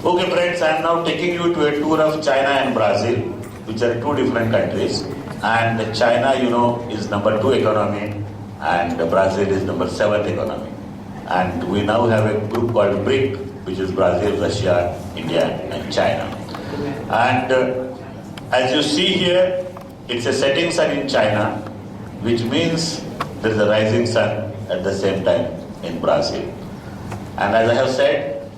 Okay friends, I am now taking you to a tour of China and Brazil, which are two different countries. And China, is number 2 economy and Brazil is number 7th economy. And we now have a group called BRIC, which is Brazil, Russia, India and China. And as you see here, it's a setting sun in China, which means there is a rising sun at the same time in Brazil. And as I have said,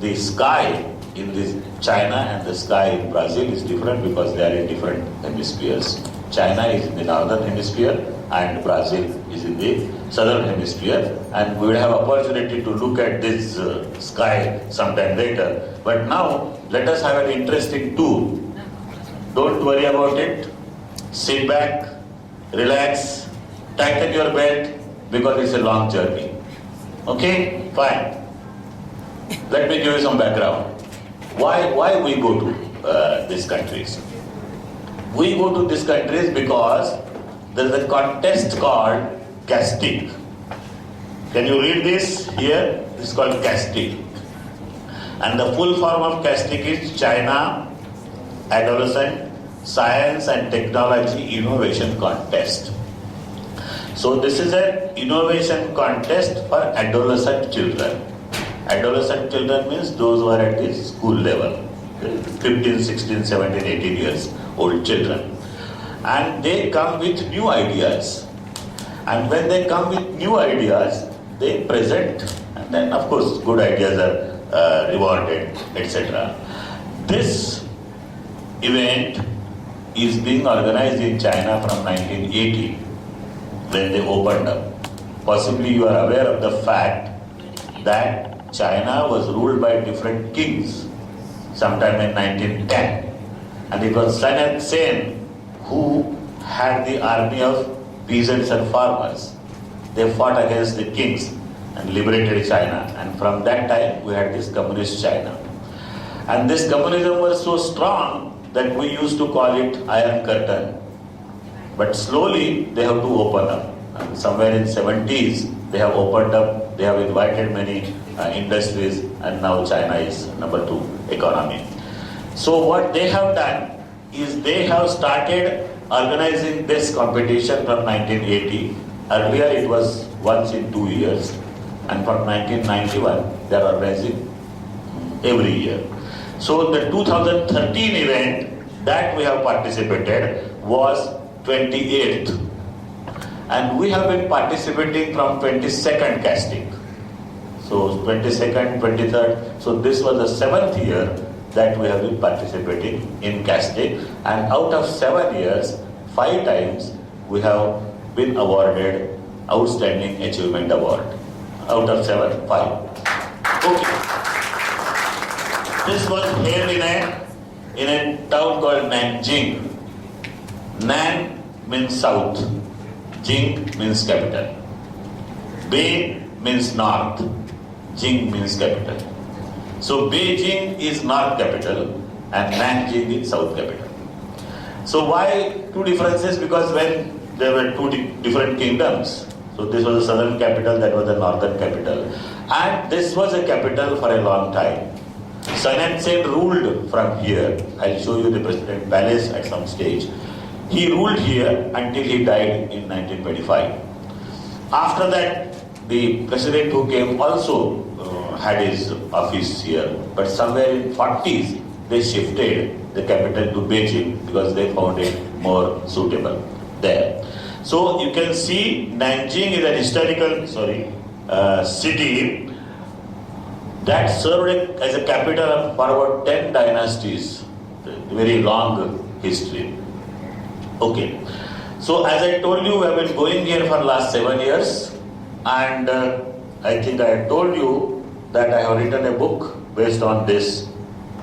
the sky in this China and the sky in Brazil is different because they are in different hemispheres. China is in the northern hemisphere and Brazil is in the southern hemisphere, and we will have opportunity to look at this sky sometime later. But now let us have an interesting tour. Don't worry about it. Sit back, relax, tighten your belt because it's a long journey. Okay? Fine. Let me give you some background. Why we go to these countries? We go to these countries because there is a contest called casting. Can you read this here? This is called casting. And the full form of casting is China Adolescent Science and Technology Innovation Contest. So this is an innovation contest for adolescent children. Adolescent children means those who are at the school level, 15, 16, 17, 18 years old children. And they come with new ideas. And when they come with new ideas, they present, and then of course good ideas are rewarded, etc. This event is being organized in China from 1980, when they opened up. Possibly you are aware of the fact that China was ruled by different kings sometime in 1910. And it was Sun Yat-sen who had the army of peasants and farmers. They fought against the kings and liberated China. And from that time we had this communist China. And this communism was so strong that we used to call it Iron Curtain. But slowly they have to open up. And somewhere in 70s they have opened up, they have invited many industries, and now China is number 2 economy. So what they have done is they have started organizing this competition from 1980. Earlier it was once in 2 years, and from 1991 they are organizing every year. So the 2013 event that we have participated was 28th, and we have been participating from 22nd casting. So 22nd, 23rd, so this was the 7th year that we have been participating in casting, and out of 7 years, 5 times we have been awarded Outstanding Achievement Award. Out of 7, 5. Okay. This was held in a town called Nanjing. Nan means south, Jing means capital. Bei means north, Jing means capital. So Beijing is north capital and Nanjing is south capital. So why two differences? Because when there were two different kingdoms, so this was the southern capital, that was the northern capital, and this was a capital for a long time. Sun Yat-sen ruled from here. I'll show you the President Palace at some stage. He ruled here until he died in 1925. After that, the president who came also had his office here, but somewhere in 40s they shifted the capital to Beijing because they found it more suitable there. So you can see Nanjing is an historical city that served as a capital for about 10 dynasties, very long history. Okay, so as I told you, we have been going here for last 7 years, and I think I had told you that I have written a book based on this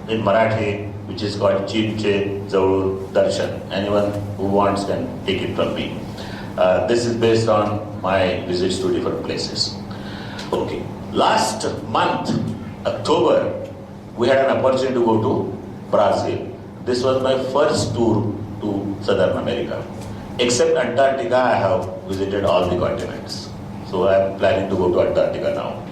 in Marathi, which is called Chinche Zaur Darshan. Anyone who wants can take it from me. This is based on my visits to different places. Okay, last month, October, we had an opportunity to go to Brazil. This was my first tour to Southern America. Except Antarctica, I have visited all the continents. So I am planning to go to Antarctica now.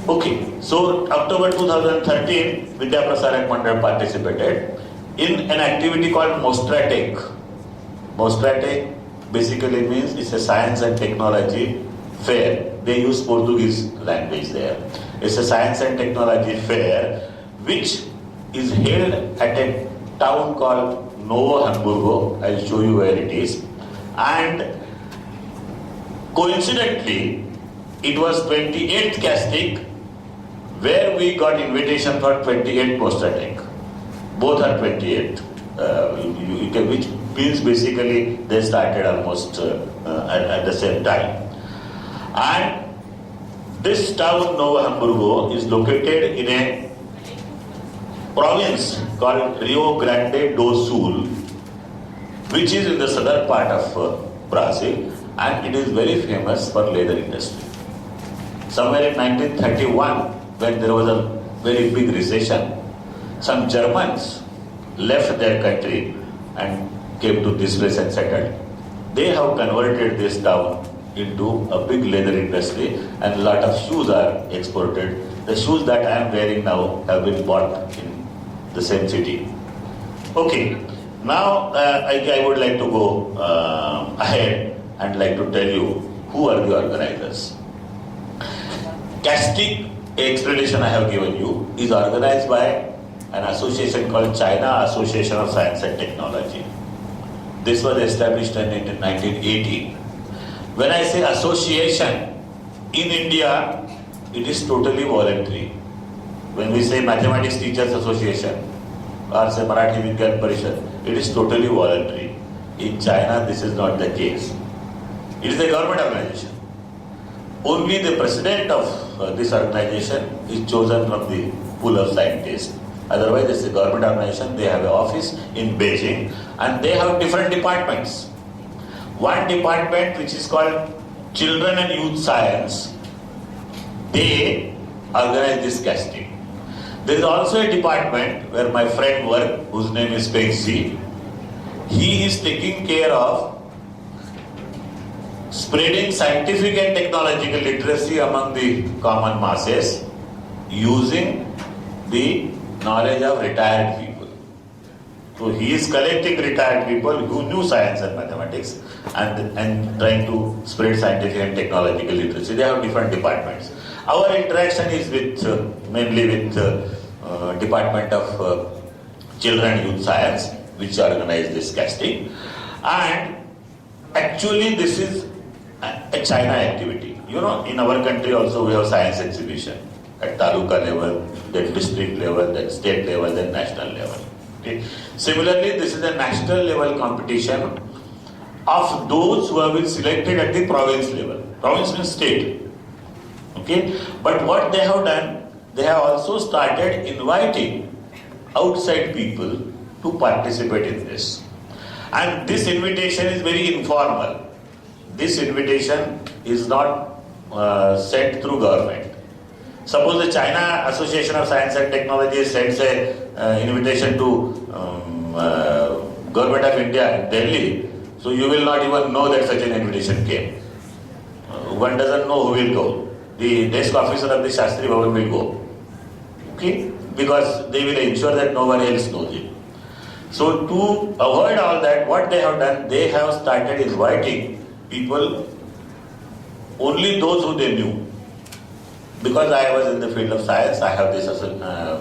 Okay, so October 2013, Vidya Prasarak Mandal participated in an activity called Mostratec. Mostratec basically means it's a science and technology fair. They use Portuguese language there. It's a science and technology fair which is held at a town called Novo Hamburgo. I'll show you where it is. And coincidentally, it was 28th casting where we got invitation for 28th Mostratec. Both are 28th, which means basically they started almost at the same time. And this town, Novo Hamburgo, is located in a province called Rio Grande do Sul, which is in the southern part of Brazil, and it is very famous for leather industry. Somewhere in 1931, when there was a very big recession, some Germans left their country and came to this place and settled. They have converted this town into a big leather industry, and a lot of shoes are exported. The shoes that I am wearing now have been bought in the same city. Okay, now I would like to go ahead and like to tell you who are the organizers. Casting explanation I have given you is organized by an association called China Association of Science and Technology. This was established in 1980. When I say association, in India, it is totally voluntary. When we say Mathematics Teachers Association or say Marathi Vigyan Parishad, it is totally voluntary. In China, this is not the case. It is a government organization. Only the president of this organization is chosen from the pool of scientists. Otherwise, it's a government organization. They have an office in Beijing and they have different departments. One department which is called Children and Youth Science, they organize this casting. There is also a department where my friend works, whose name is Pengzi. He is taking care of spreading scientific and technological literacy among the common masses using the knowledge of retired people. So he is collecting retired people who knew science and mathematics and trying to spread scientific and technological literacy. They have different departments. Our interaction is with mainly with Department of Children and Youth Science, which organize this casting. And actually this is a China activity. You know, in our country also we have science exhibition at taluka level, then district level, then state level, then national level. Okay. Similarly, this is a national level competition of those who have been selected at the province level. Province means state. Okay. But what they have done, they have also started inviting outside people to participate in this. And this invitation is very informal. This invitation is not sent through government. Suppose the China Association of Science and Technology sends an invitation to Government of India in Delhi, so you will not even know that such an invitation came. One doesn't know who will go. The desk officer of the Shastri Bhavan will go. Okay? Because they will ensure that no one else knows it. So to avoid all that, what they have done, they have started inviting people, only those who they knew. Because I was in the field of science, I have this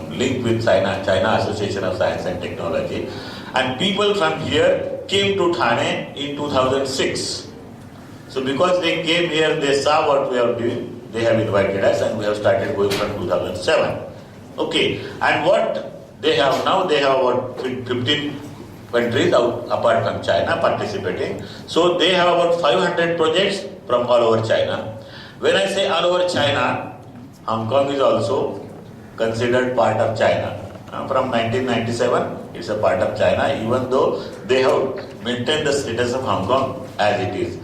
link with China Association of Science and Technology. And people from here came to Thane in 2006. So because they came here, they saw what we are doing, they have invited us and we have started going from 2007. Okay, and what they have now, they have about 15 countries apart from China participating. So they have about 500 projects from all over China. When I say all over China, Hong Kong is also considered part of China. From 1997, it's a part of China, even though they have maintained the status of Hong Kong as it is.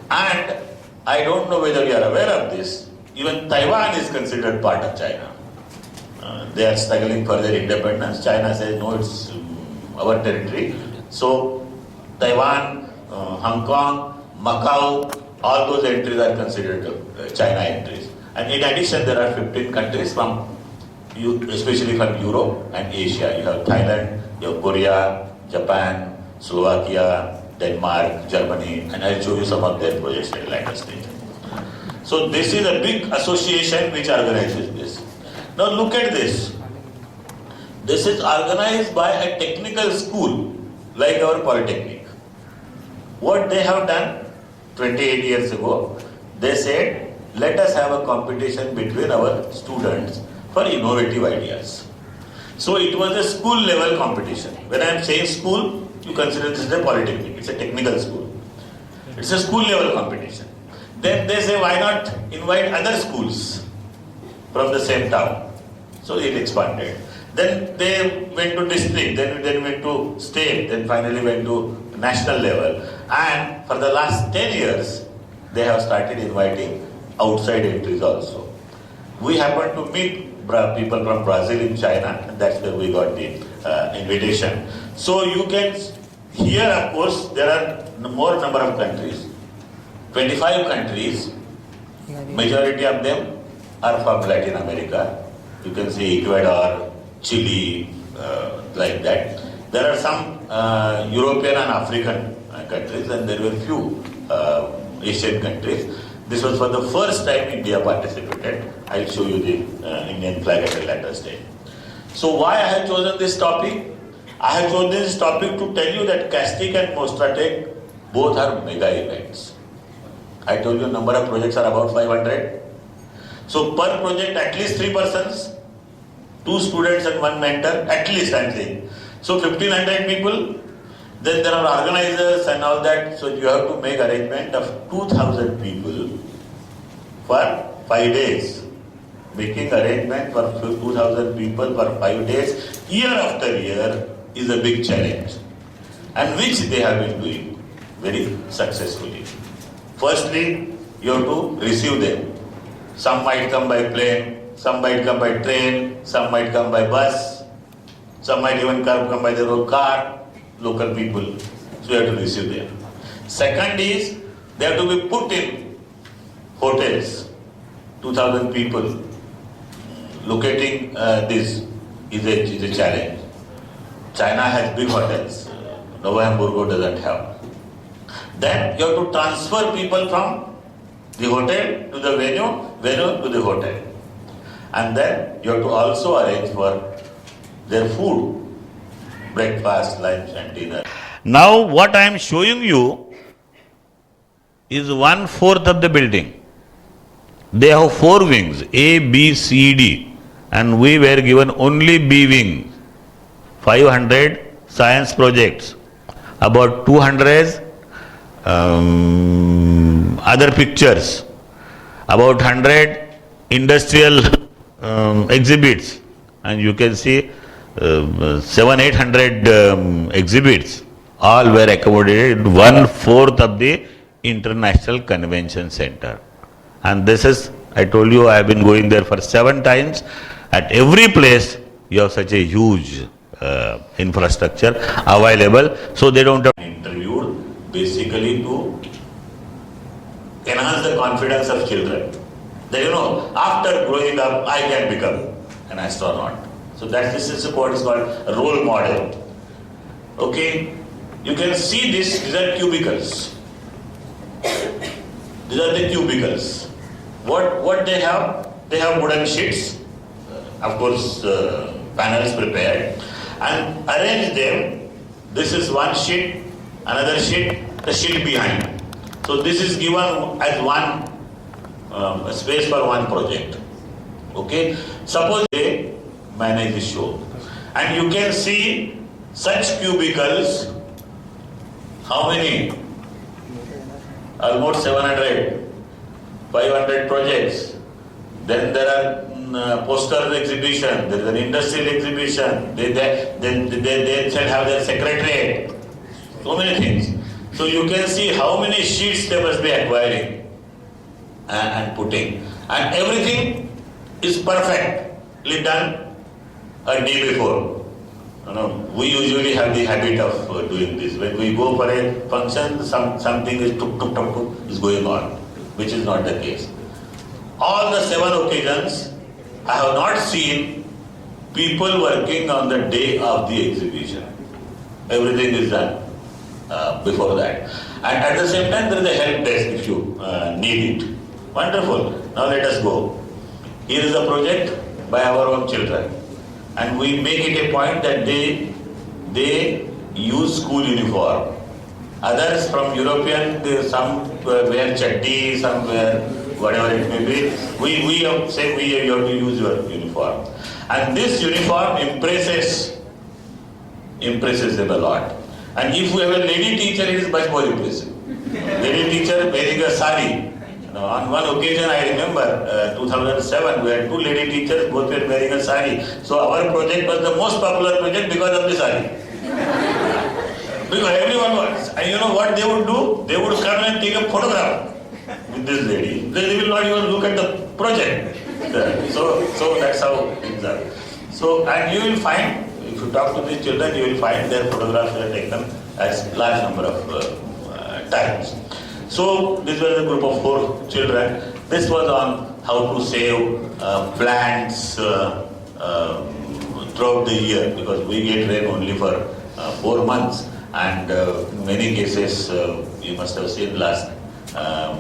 And I don't know whether you are aware of this, even Taiwan is considered part of China. They are struggling for their independence. China says, no, it's our territory. So Taiwan, Hong Kong, Macau, all those entries are considered China entries. And in addition, there are 15 countries especially from Europe and Asia. You have Thailand, you have Korea, Japan, Slovakia, Denmark, Germany, and I'll show you some of their projects at a later stage. So this is a big association which organizes this. Now look at this. This is organized by a technical school like our Polytechnic. What they have done 28 years ago, they said, let us have a competition between our students for innovative ideas. So it was a school level competition. When I am saying school, you consider this as a Polytechnic. It's a technical school. It's a school level competition. Then they say, why not invite other schools from the same town? So it expanded. Then they went to district, then went to state, then finally went to national level. And for the last 10 years, they have started inviting outside entries also. We happened to meet people from Brazil in China, and that's where we got the invitation. So you can, here of course, there are more number of countries. 25 countries, majority of them are from Latin America. You can see Ecuador, Chile, like that. There are some European and African countries, and there were few Asian countries. This was for the first time India participated. I'll show you the Indian flag at a later stage. So why I have chosen this topic? I have chosen this topic to tell you that Castic and Mostratec both are mega events. I told you number of projects are about 500. So per project at least 3 persons, 2 students and 1 mentor, at least I'm saying. So 1500 people, then there are organizers and all that. So you have to make arrangement of 2000 people for 5 days. Making arrangement for 2000 people for 5 days, year after year, is a big challenge. And which they have been doing very successfully. Firstly, you have to receive them. Some might come by plane, some might come by train, some might come by bus, some might even come by their own car, local people. So you have to receive them. Second is, they have to be put in hotels. 2000 people. Locating this is a challenge. China has big hotels. Novo Hamburgo doesn't have. Then you have to transfer people from the hotel to the venue to the hotel. And then you have to also arrange for their food, breakfast, lunch and dinner. Now what I am showing you is 1/4 of the building. They have 4 wings, A, B, C, D, and we were given only B wing. 500 science projects, about 200 other pictures, about 100 industrial exhibits, and you can see 700-800 exhibits, all were accommodated in 1/4 of the International Convention Center. And this is, I told you, I have been going there for 7 times. At every place, you have such a huge infrastructure available, so they don't have interviewed basically to enhance the confidence of children. That after growing up, I can become an astronaut. So this is what is called a role model. Okay, you can see this. These are cubicles. These are the cubicles. What they have? They have wooden sheets, of course, panels prepared, and arrange them. This is one sheet, another sheet, the sheet behind. So this is given as one space for one project. Okay. Suppose they manage the show, and you can see such cubicles. How many? Almost 700. 500 projects. Then there are poster exhibition. There is an industrial exhibition. They shall have their secretariat. So many things. So you can see how many sheets they must be acquiring and putting. And everything is perfectly done a day before. We usually have the habit of doing this. When we go for a function, something is is going on, which is not the case. All the 7 occasions, I have not seen people working on the day of the exhibition. Everything is done before that. And at the same time, there is a help desk if you need it. Wonderful. Now let us go. Here is a project by our own children. And we make it a point that they use school uniform. Others from European, some wear chaddi, some wear whatever it may be. We say you have to use your uniform. And this uniform impresses them a lot. And if we have a lady teacher, it is much more impressive. Lady teacher wearing a sari. On one occasion, I remember 2007, we had 2 lady teachers, both were wearing a sari. So our project was the most popular project because of the sari. Because everyone was. And you know what they would do? They would come and take a photograph with this lady. They will not even look at the project. So that's how things are. So, and you will find, if you talk to these children, you will find their photographs were taken as large number of times. So this was a group of 4 children. This was on how to save plants throughout the year, because we get rain only for 4 months, and in many cases you must have seen last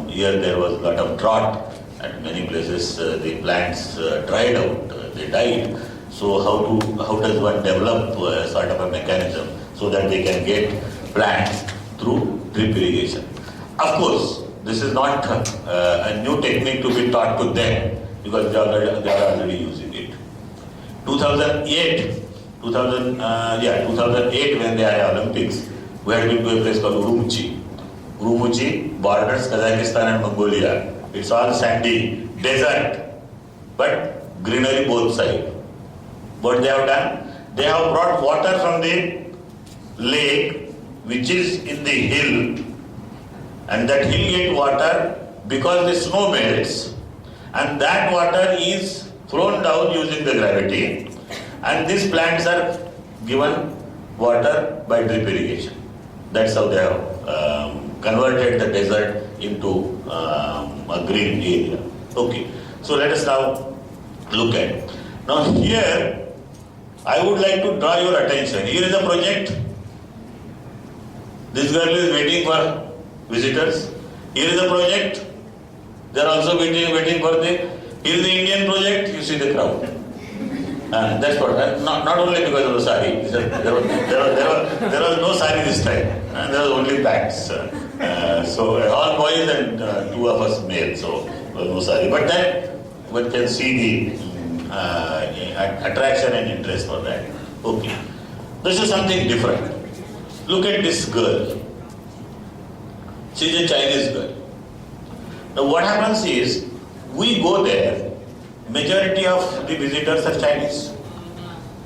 year there was a lot of drought. At many places the plants dried out, they died. So how does one develop sort of a mechanism so that they can get plants through drip irrigation? Of course, this is not a new technique to be taught to them, because they are already using it. 2008 when they had Olympics, we had been to a place called Urumqi. Urumqi borders Kazakhstan and Mongolia. It's all sandy, desert, but greenery both sides. What they have done? They have brought water from the lake, which is in the hill, and that hill get water because the snow melts, and that water is thrown down using the gravity, and these plants are given water by drip irrigation. That's how they have converted the desert into a green area. Okay, so let us now look at it. Now here, I would like to draw your attention. Here is a project. This girl is waiting for visitors. Here is a project. They are also waiting for the. Here is the Indian project. You see the crowd. That's what. Not only because of the sari. There was no sari this time. There was only pants. So all boys and 2 of us male. So no sari. But then one can see the attraction and interest for that. Okay. This is something different. Look at this girl. She is a Chinese girl. Now what happens is, we go there, majority of the visitors are Chinese.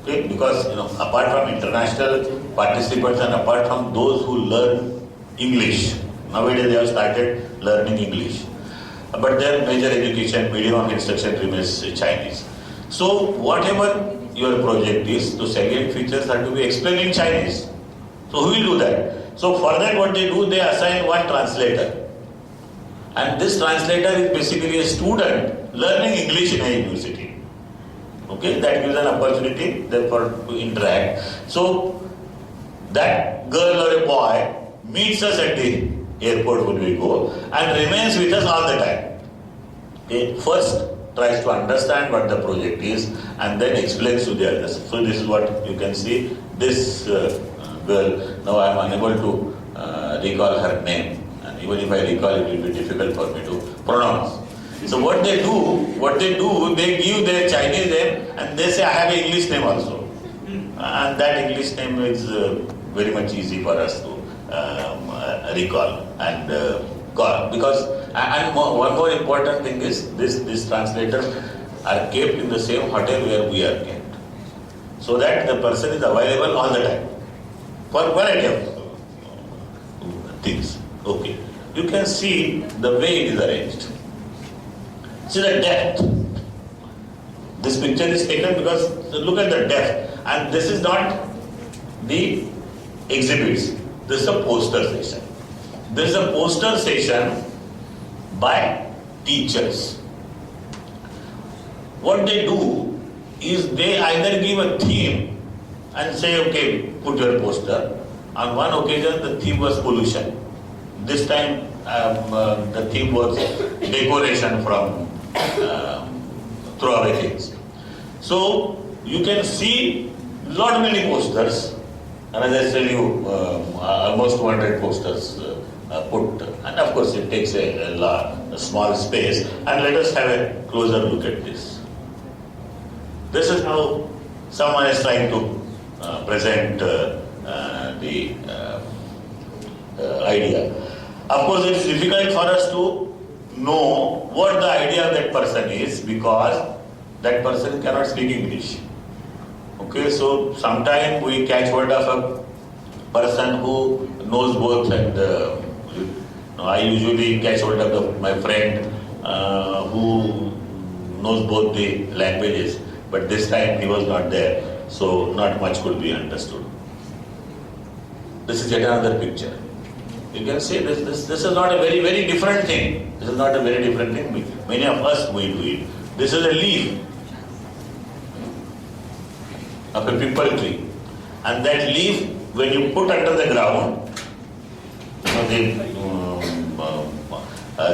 Okay? Because apart from international participants and apart from those who learn English, nowadays they have started learning English. But their major education, medium of instruction remains Chinese. So whatever your project is, the salient features are to be explained in Chinese. So who will do that? So for that what they do, they assign one translator. And this translator is basically a student learning English in a university. Okay, that gives an opportunity therefore to interact. So that girl or a boy meets us at the airport when we go and remains with us all the time. Okay, first tries to understand what the project is and then explains to the others. So this is what you can see. This girl, now I am unable to recall her name, and even if I recall it will be difficult for me to pronounce. So what they do, they give their Chinese name and they say I have an English name also. And that English name is very much easy for us to recall and call. Because, and one more important thing is, these translators are kept in the same hotel where we are kept. So that the person is available all the time for variety of things. Okay. You can see the way it is arranged. See the depth. This picture is taken because look at the depth. And this is not the exhibits. This is a poster session. This is a poster session by teachers. what they do is they either give a theme and say, okay, put your poster. On one occasion, the theme was pollution. This time, the theme was decoration from throwaway things. So you can see lot many posters, and as I tell you, almost 200 posters put, and of course it takes a small space. And let us have a closer look at this. This is how someone is trying to present the idea. Of course, it is difficult for us to know what the idea of that person is, because that person cannot speak English. Okay, so sometimes we catch word of a person who knows both, and I usually catch hold of my friend who knows both the languages, but this time he was not there, so not much could be understood. This is yet another picture. You can say this is not a very different thing. This is not a very different thing. Many of us we do it. This is a leaf of a pipal tree, and that leaf, when you put under the ground,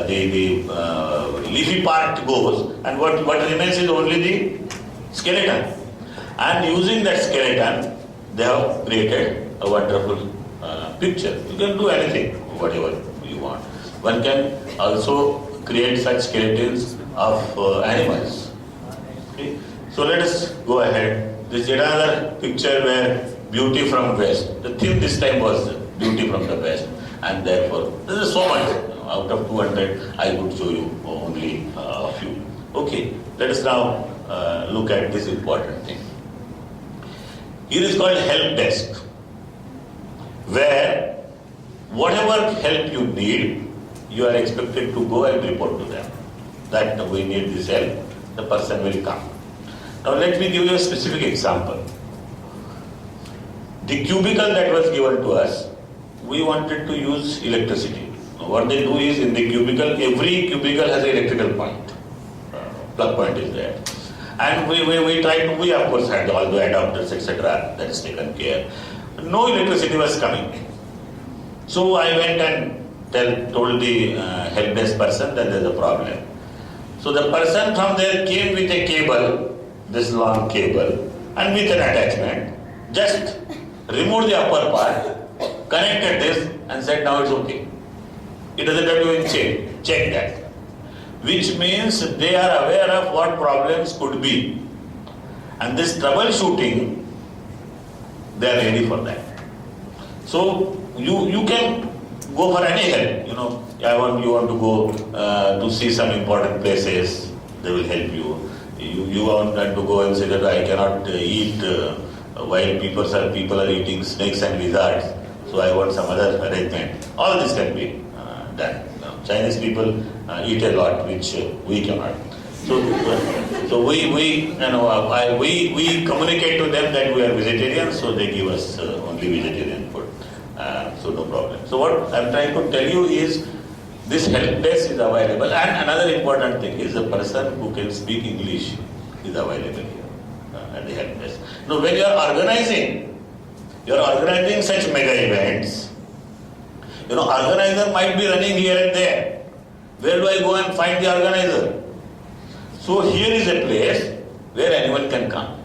the leafy part goes, and what remains is only the skeleton. And using that skeleton, they have created a wonderful picture. You can do anything, whatever you want. One can also create such skeletons of animals. Okay? So let us go ahead. This is another picture where beauty from West. The theme this time was beauty from the West, and therefore there is so much. Out of 200, I could show you only a few. Okay, let us now look at this important thing. Here is called help desk, where whatever help you need, you are expected to go and report to them that we need this help. The person will come. Now let me give you a specific example. The cubicle that was given to us, we wanted to use electricity. What they do is, in the cubicle, every cubicle has an electrical point. Plug point is there. And we of course had all the adapters, etc. that is taken care. No electricity was coming. So I went and told the help desk person that there is a problem. So the person from there came with a cable, this long cable, and with an attachment, just removed the upper part, connected this, and said now it's okay. It doesn't have to even check that. Which means they are aware of what problems could be. And this troubleshooting, they are ready for that. So you can go for any help. You want to go to see some important places, they will help you. You want to go and say that I cannot eat while people are eating snakes and lizards, so I want some other arrangement. All this can be done. Chinese people eat a lot, which we cannot. So we communicate to them that we are vegetarians, so they give us only vegetarian food. So no problem. So what I'm trying to tell you is, this help desk is available, and another important thing is, a person who can speak English is available here at the help desk. Now when you are organizing such mega events, organizer might be running here and there. Where do I go and find the organizer? So here is a place where anyone can come.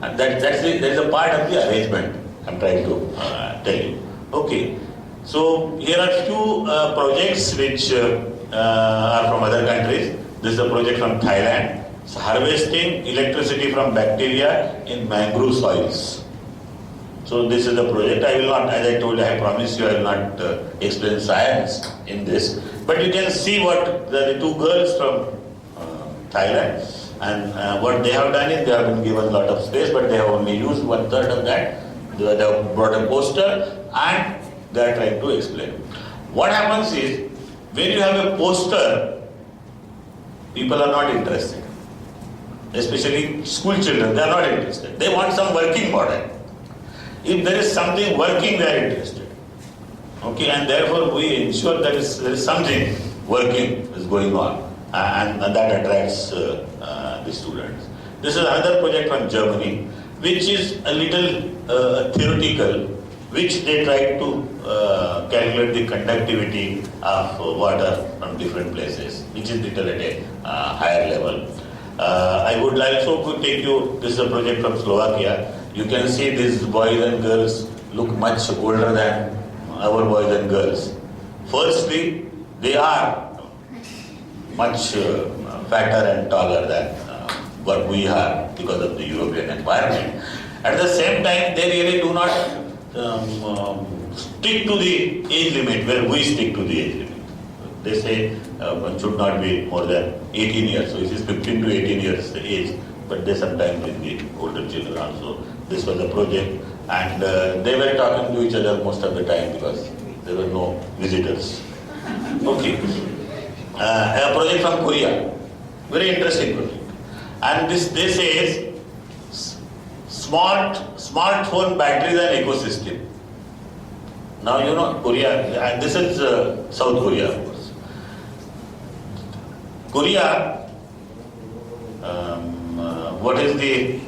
And that is a part of the arrangement I'm trying to tell you. Okay. So here are few projects which are from other countries. This is a project from Thailand. It's harvesting electricity from bacteria in mangrove soils. So this is the project. I will not, as I told you, I promise you, I will not explain science in this. But you can see what the two girls from Thailand, and what they have done is, they have been given a lot of space, but they have only used 1/3 of that. They have brought a poster and they are trying to explain. What happens is, when you have a poster, people are not interested. Especially school children, they are not interested. They want some working model. If there is something working, they are interested. Okay, and therefore we ensure there is something working is going on, and that attracts the students. This is another project from Germany, which is a little theoretical, which they try to calculate the conductivity of water from different places, which is little at a higher level. I would also to take you, this is a project from Slovakia. You can see these boys and girls look much older than our boys and girls. Firstly, they are much fatter and taller than what we are because of the European environment. At the same time, they really do not stick to the age limit where we stick to the age limit. They say one should not be more than 18 years. So it is 15 to 18 years age, but they sometimes bring the older children also. This was a project, and they were talking to each other most of the time because there were no visitors. Okay. A project from Korea, very interesting project. And this says smartphone batteries and ecosystem. Now you know Korea, and this is South Korea, of course. Korea, what is the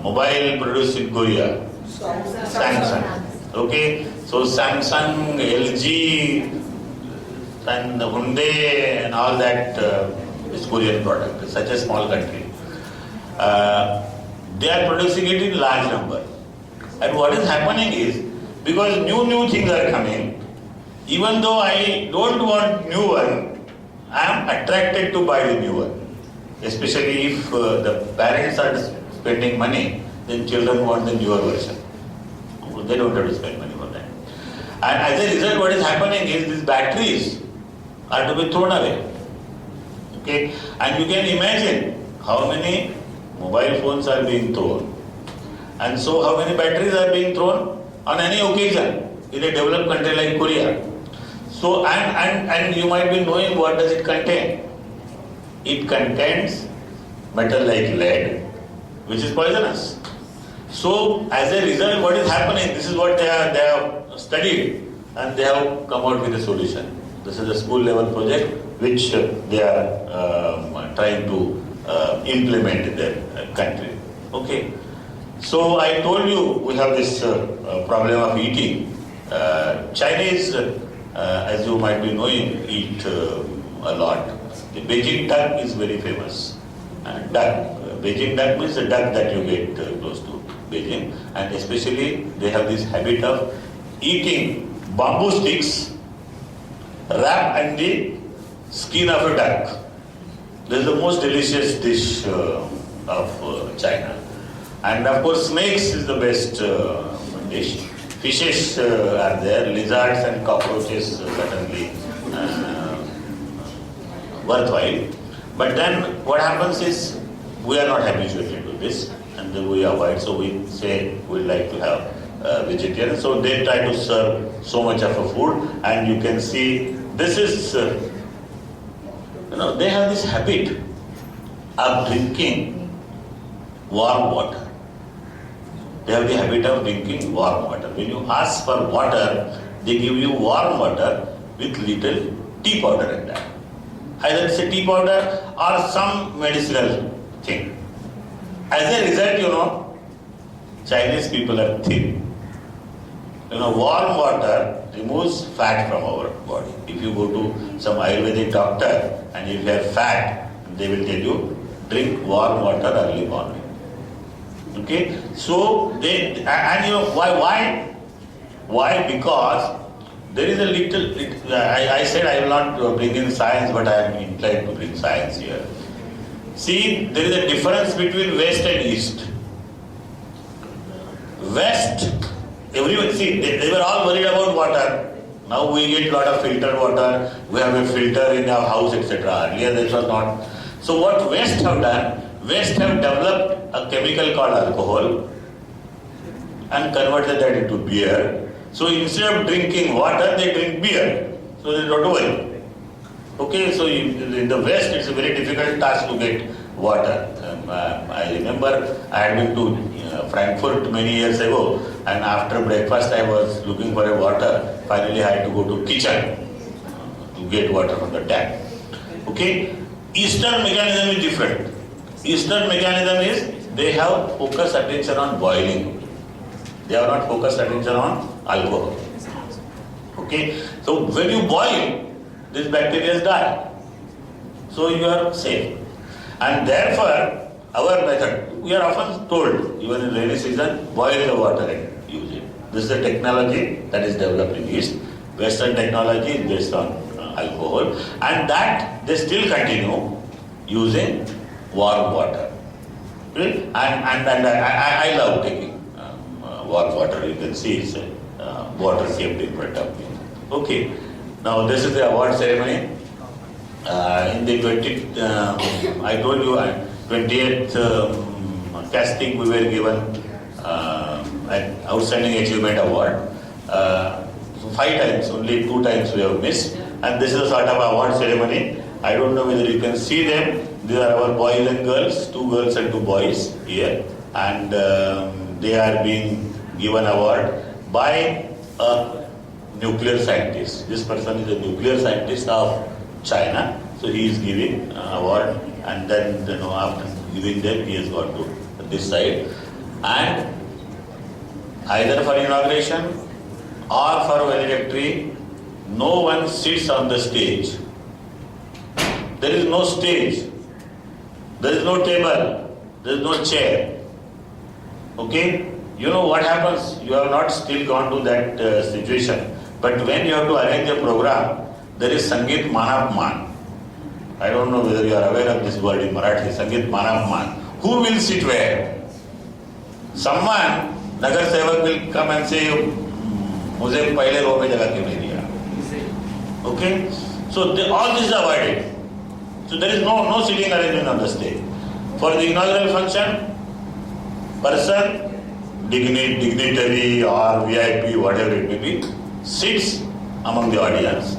mobile produced in Korea? Samsung. Okay, so Samsung, LG, and Hyundai, and all that is Korean product. It's such a small country. They are producing it in large number. And what is happening is, because new things are coming, even though I don't want new one, I am attracted to buy the new one. Especially if the parents are spending money, then children want the newer version. They don't have to spend money for that. And as a result, what is happening is these batteries are to be thrown away. Okay? And you can imagine how many mobile phones are being thrown. And so how many batteries are being thrown on any occasion in a developed country like Korea. So, and you might be knowing what does it contain. It contains metal like lead, which is poisonous. So, as a result, what is happening, this is what they have studied, and they have come out with a solution. This is a school level project which they are trying to implement in their country. Okay. So I told you we have this problem of eating. Chinese, as you might be knowing, eat a lot. The Beijing duck is very famous. Beijing duck means the duck that you get close to Beijing, and especially they have this habit of eating bamboo sticks wrapped in the skin of a duck. This is the most delicious dish of China. And of course, snakes is the best dish. Fishes are there, lizards and cockroaches certainly worthwhile. But then what happens is we are not habituated to this and then we avoid. So we say we like to have vegetarian. So they try to serve so much of a food, and you can see this is, they have this habit of drinking warm water. They have the habit of drinking warm water. When you ask for water, they give you warm water with little tea powder in that. Either it's a tea powder or some medicinal thing. As a result, Chinese people are thin. Warm water removes fat from our body. If you go to some Ayurvedic doctor and if you have fat, they will tell you, drink warm water early morning. Okay? So, why? Why? Because there is a little, I said I will not bring in science, but I am inclined to bring science here. See, there is a difference between West and East. West, everyone, they were all worried about water. Now we get a lot of filtered water, we have a filter in our house, etc. Earlier this was not. So what West have done, West have developed a chemical called alcohol and converted that into beer. So instead of drinking water, they drink beer. So they don't worry. Okay, so in the West, it's a very difficult task to get water. I remember I had been to Frankfurt many years ago, and after breakfast I was looking for a water. Finally I had to go to kitchen to get water from the tap. Okay, Eastern mechanism is different. Eastern mechanism is they have focused attention on boiling. They have not focused attention on alcohol. Okay, so when you boil, these bacteria die. So you are safe. And therefore, our method, we are often told, even in rainy season, boil the water and use it. This is the technology that is developed in East. Western technology is based on alcohol, and that they still continue using warm water. And I love taking warm water. You can see it's water kept in front of me. Okay, now this is the award ceremony. In the 20th casting, we were given an outstanding achievement award. So 5 times, only 2 times we have missed. And this is a sort of award ceremony. I don't know whether you can see them. These are our boys and girls, 2 girls and 2 boys here. And they are being given award by a nuclear scientist. This person is a nuclear scientist of China. So he is giving award, and then after giving them, he has gone to this side. And either for inauguration or for valedictory, no one sits on the stage. There is no stage. There is no table. There is no chair. Okay? You know what happens? You have not still gone to that situation. But when you have to arrange a program, there is Sangeet Manapman. I don't know whether you are aware of this word in Marathi, Sangeet Manapman. Who will sit where? Someone, Nagar Sevak will come and say, मुझे पहले रो में जगह क्यों नहीं दिया? Okay? So all this is avoided. So there is no sitting arrangement on the stage. For the inaugural function, person, dignitary or VIP, whatever it may be, sits among the audience.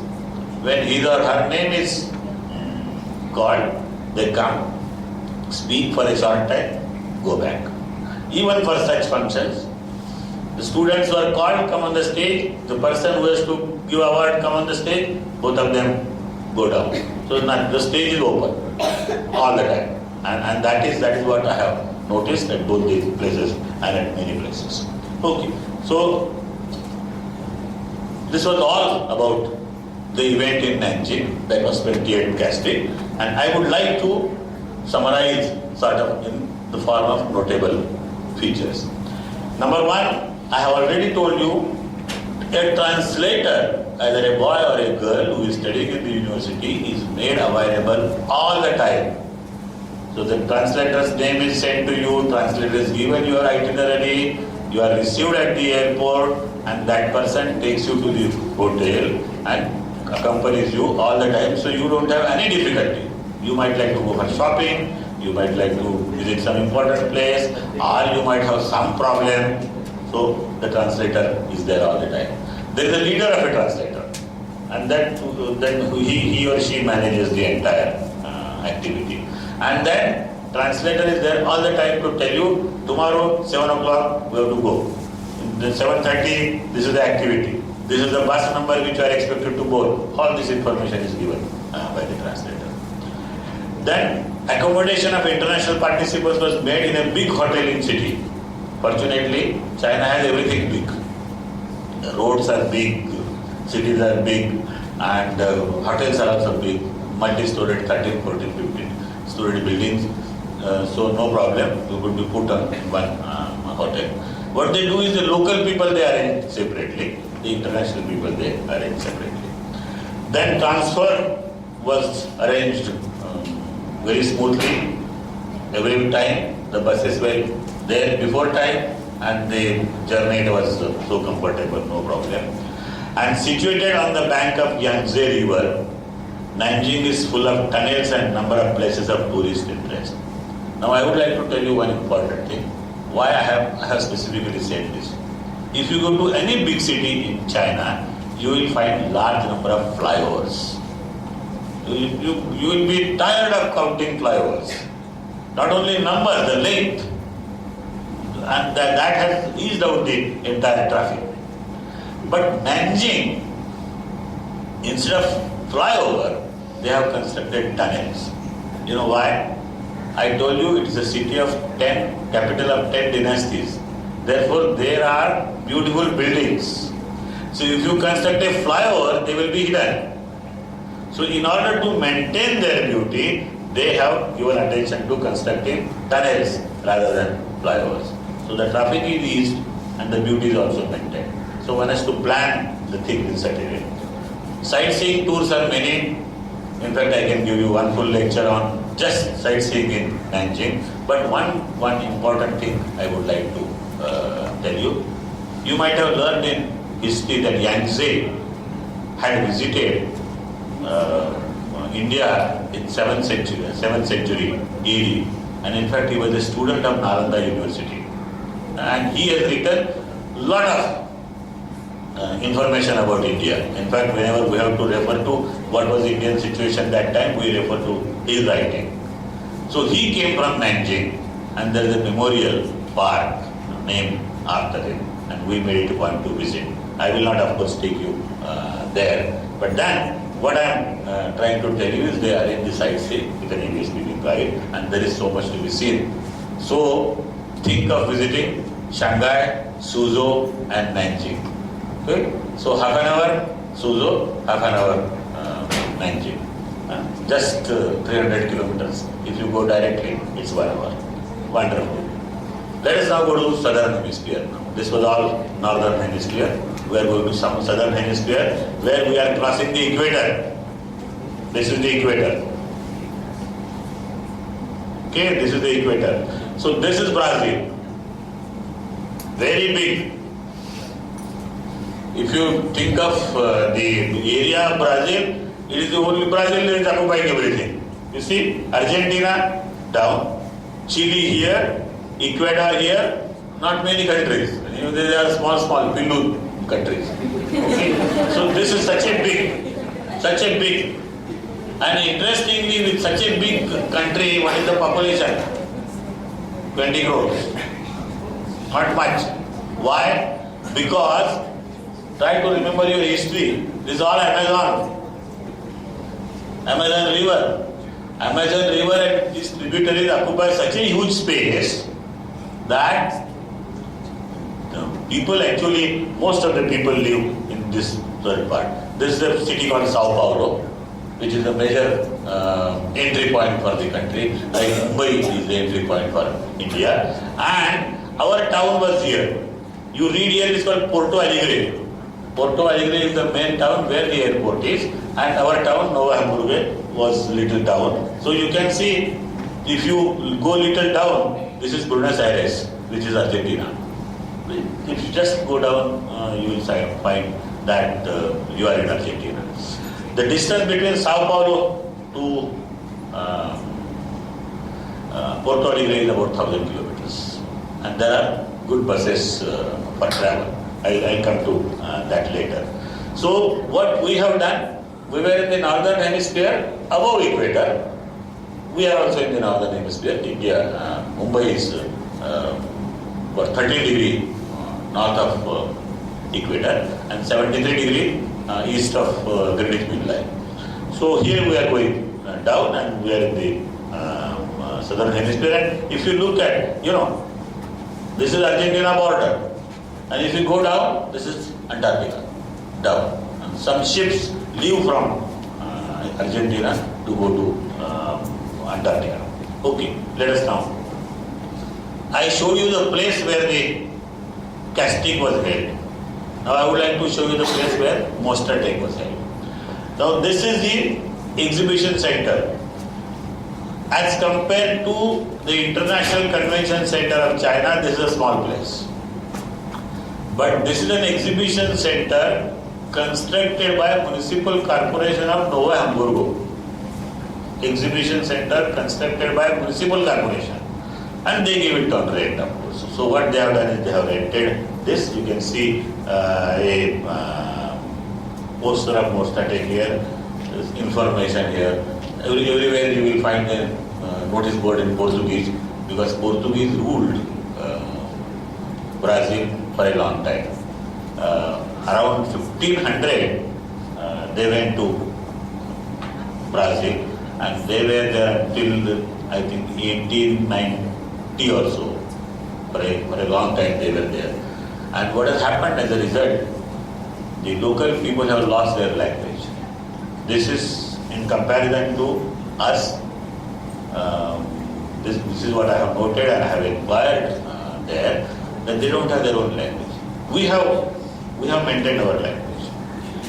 When his or her name is called, they come, speak for a short time, go back. Even for such functions, the students who are called come on the stage, the person who has to give award come on the stage, both of them go down. So the stage is open all the time. And that is what I have noticed at both these places and at many places. Okay, so this was all about the event in Nanjing, that was 28th casting, and I would like to summarize sort of in the form of notable features. Number 1, I have already told you, a translator, either a boy or a girl who is studying in the university, is made available all the time. So the translator's name is sent to you, translator is given your itinerary, you are received at the airport, and that person takes you to the hotel and accompanies you all the time, so you don't have any difficulty. You might like to go for shopping, you might like to visit some important place, or you might have some problem. So the translator is there all the time. There is a leader of a translator, and then he or she manages the entire activity. And then translator is there all the time to tell you, tomorrow 7 o'clock we have to go. Then 7:30, this is the activity. This is the bus number which you are expected to board. All this information is given by the translator. Then accommodation of international participants was made in a big hotel in city. Fortunately, China has everything big. The roads are big, cities are big, and hotels are also big. Multi-storied 13, 14, 15-story buildings. So no problem, you could be put on one hotel. What they do is the local people they arrange separately, the international people they arrange separately. Then transfer was arranged very smoothly. Every time the buses were there before time, and the journey was so comfortable, no problem. And situated on the bank of Yangtze River, Nanjing is full of tunnels and number of places of tourist interest. Now I would like to tell you one important thing. Why I have specifically said this. If you go to any big city in China, you will find large number of flyovers. You will be tired of counting flyovers. Not only number, the length. And that has eased out the entire traffic. But Nanjing, instead of flyover, they have constructed tunnels. You know why? I told you it is a city of 10, capital of 10 dynasties. Therefore, there are beautiful buildings. So if you construct a flyover, they will be hidden. So in order to maintain their beauty, they have given attention to constructing tunnels rather than flyovers. So the traffic is eased and the beauty is also maintained. So one has to plan the thing in such a way. Sightseeing tours are many. In fact, I can give you one full lecture on just sightseeing in Nanjing. But one important thing I would like to tell you. You might have learned in history that Yangtze had visited India in 7th century AD, and in fact he was a student of Nalanda University, and he has written a lot of information about India. In fact, whenever we have to refer to what was the Indian situation that time, we refer to his writing. So he came from Nanjing, and there is a memorial park named after him, and we made it a point to visit. I will not, of course, take you there, but then what I am trying to tell you is they arrange the sightseeing with an English-speaking guide, and there is so much to be seen. So think of visiting Shanghai, Suzhou, and Nanjing. Okay? So half an hour Suzhou, half an hour Nanjing. Just 300 kilometers. If you go directly, it's 1 hour. Wonderful. Let us now go to southern hemisphere now. This was all northern hemisphere. We are going to some southern hemisphere where we are crossing the equator. This is the equator. Okay, this is the equator. So this is Brazil. Very big. If you think of the area of Brazil, it is the only Brazil that is occupying everything. You see, Argentina down, Chile here, Ecuador here, not many countries. You know, they are small Pindu countries. Okay? So this is such a big, and interestingly, with such a big country, what is the population? 20 crores. Not much. Why? Because, try to remember your history. This is all Amazon River. Amazon River and its tributaries occupy such a huge space that people actually, most of the people live in this third part. This is a city called Sao Paulo, which is a major entry point for the country. Like Mumbai is the entry point for India. And our town was here. You read here, it's called Porto Alegre. Porto Alegre is the main town where the airport is, and our town, Nova Hamburgo, was little town. So you can see, if you go little down, this is Buenos Aires, which is Argentina. If you just go down, you will find that you are in Argentina. The distance between Sao Paulo to Porto Alegre is about 1,000 kilometers. And there are good buses for travel. I'll come to that later. So what we have done, we were in the northern hemisphere above equator. We are also in the northern hemisphere. India, Mumbai is 13 degree north of equator and 73 degree east of Greenwich Mean Line. So here we are going down, and we are in the southern hemisphere. And if you look at, this is Argentina border. And if you go down, this is Antarctica, down. And some ships leave from Argentina to go to Antarctica. Okay, let us now. I showed you the place where the casting was held. Now I would like to show you the place where Monster Take was held. Now this is the exhibition center. As compared to the International Convention Center of China, this is a small place. But this is an exhibition center constructed by Municipal Corporation of Nova Hamburgo. Exhibition center constructed by Municipal Corporation. And they give it on rent, of course. So what they have done is they have rented this. You can see a poster of Mostatek here. There's information here. Everywhere you will find a notice board in Portuguese, because Portuguese ruled Brazil for a long time. Around 1500, they went to Brazil, and they were there until I think 1890 or so. For a long time they were there. And what has happened as a result, the local people have lost their language. This is in comparison to us. This is what I have noted and I have inquired there, that they don't have their own language. We have maintained our language.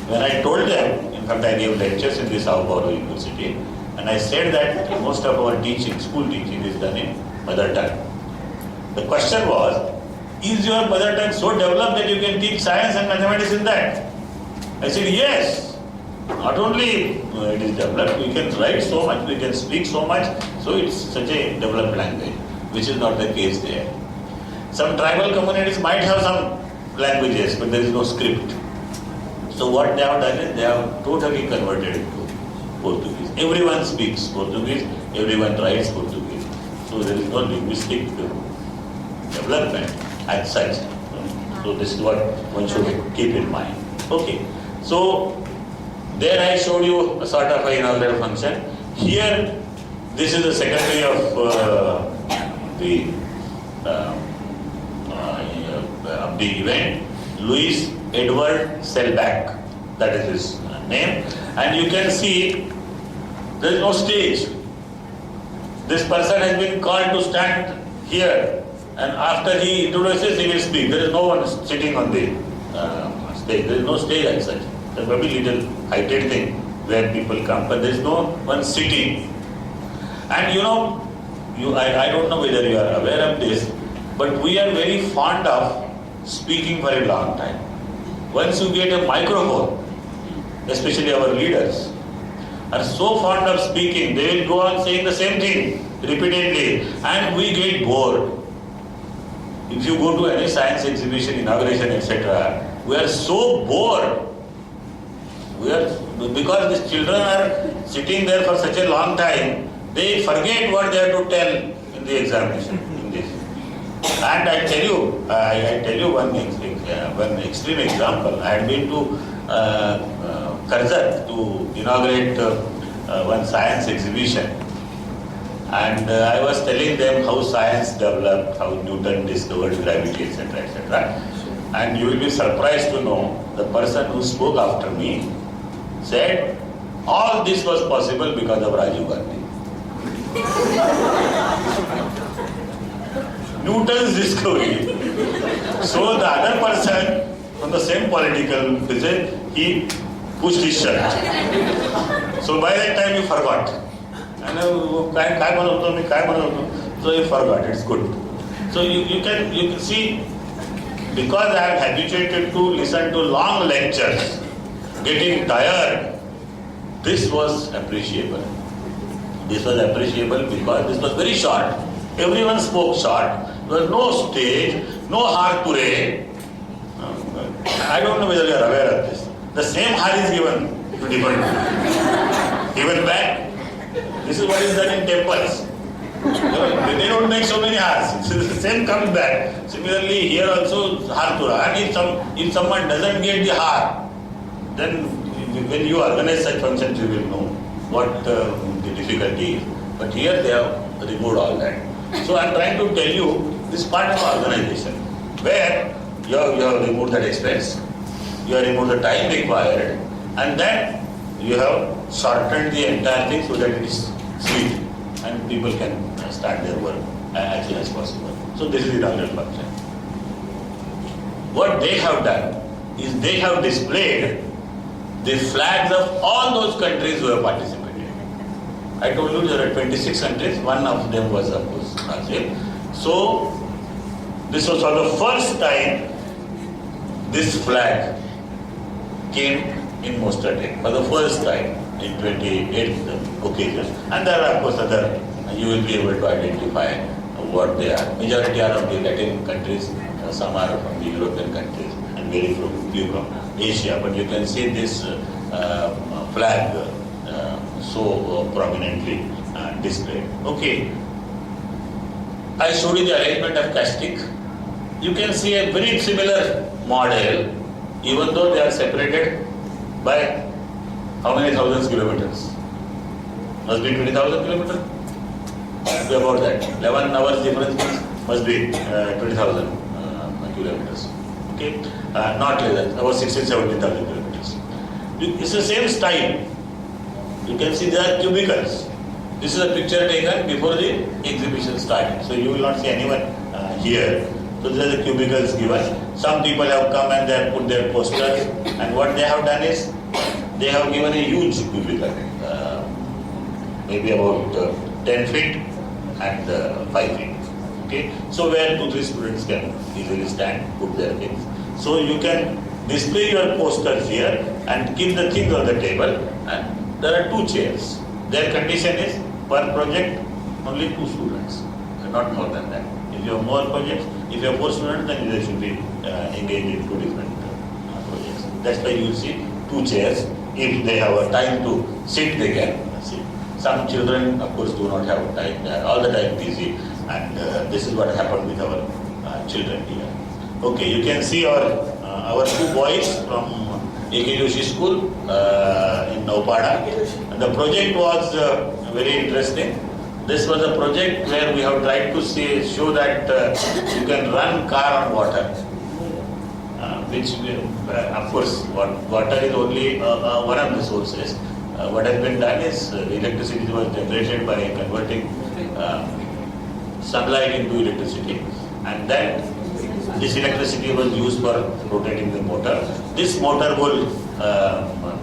When I told them, in fact I gave lectures in the Sao Paulo University, and I said that most of our teaching, school teaching is done in mother tongue. The question was, is your mother tongue so developed that you can teach science and mathematics in that? I said, yes. Not only it is developed, we can write so much, we can speak so much, so it's such a developed language, which is not the case there. Some tribal communities might have some languages, but there is no script. So what they have done is they have totally converted it to Portuguese. Everyone speaks Portuguese, everyone writes Portuguese. So there is no linguistic development as such. So this is what one should keep in mind. Okay. So there I showed you a sort of an inaugural function. Here, this is the secretary of the event, Louis Edward Selbach. That is his name. And you can see there is no stage. This person has been called to stand here, and after he introduces, he will speak. There is no one sitting on the stage. There is no stage as such. There may be little heighted thing where people come, but there is no one sitting. And I don't know whether you are aware of this, but we are very fond of speaking for a long time. Once you get a microphone, especially our leaders, are so fond of speaking, they will go on saying the same thing repeatedly, and we get bored. If you go to any science exhibition, inauguration, etc., we are so bored. Because these children are sitting there for such a long time, they forget what they have to tell in the examination. And I tell you one extreme example. I had been to Karzat to inaugurate one science exhibition, and I was telling them how science developed, how Newton discovered gravity, etc., etc. And you will be surprised to know the person who spoke after me said all this was possible because of Rajiv Gandhi. Newton's discovery. So the other person from the same political position, he pushed his shirt. So by that time you forgot. And so you forgot. It's good. So you can see, because I am habituated to listen to long lectures, getting tired, this was appreciable. This was appreciable because this was very short. Everyone spoke short. There was no stage, no har pure. I don't know whether you are aware of this. The same har is given to different people. Even back. This is what is done in temples. They don't make so many hars. The same comes back. Similarly, here also har pura. And if someone doesn't get the har, then when you organize such functions, you will know what the difficulty is. But here they have removed all that. So I am trying to tell you this part of organization where you have removed that expense, you have removed the time required, and then you have shortened the entire thing so that it is sweet and people can start their work as soon as possible. So this is the inaugural function. What they have done is they have displayed the flags of all those countries who have participated. I told you there are 26 countries, one of them was of course Brazil. So this was for the first time this flag came in Mostar Day, for the first time in 28th occasion. And there are of course other, you will be able to identify what they are. Majority are of the Latin countries, some are from the European countries, and very few from Asia. But you can see this flag so prominently displayed. Okay. I showed you the arrangement of castic. You can see a very similar model, even though they are separated by how many thousands kilometers? Must be 20,000 kilometers? about that. 11 hours difference must be 20,000 kilometers. Okay, not like that, about 16,000-17,000 kilometers. It's the same style. You can see there are cubicles. This is a picture taken before the exhibition started. So you will not see anyone here. So there are the cubicles given. Some people have come and they have put their posters. And what they have done is, they have given a huge cubicle, maybe about 10 feet and 5 feet. Okay, so where 2-3 students can easily stand, put their things. So you can display your posters here and keep the things on the table. And there are 2 chairs. Their condition is, per project, only 2 students, not more than that. If you have more projects, if you have 4 students, then they should be engaged in 2 different projects. That's why you see 2 chairs. If they have a time to sit, they can sit. Some children, of course, do not have time. They are all the time busy. And this is what happened with our children here. Okay, you can see our 2 boys from A.K. Joshi School in Naupada. And the project was very interesting. This was a project where we have tried to show that you can run car on water. Which, of course, water is only one of the sources. What has been done is electricity was generated by converting sunlight into electricity, and then this electricity was used for rotating the motor. This motor will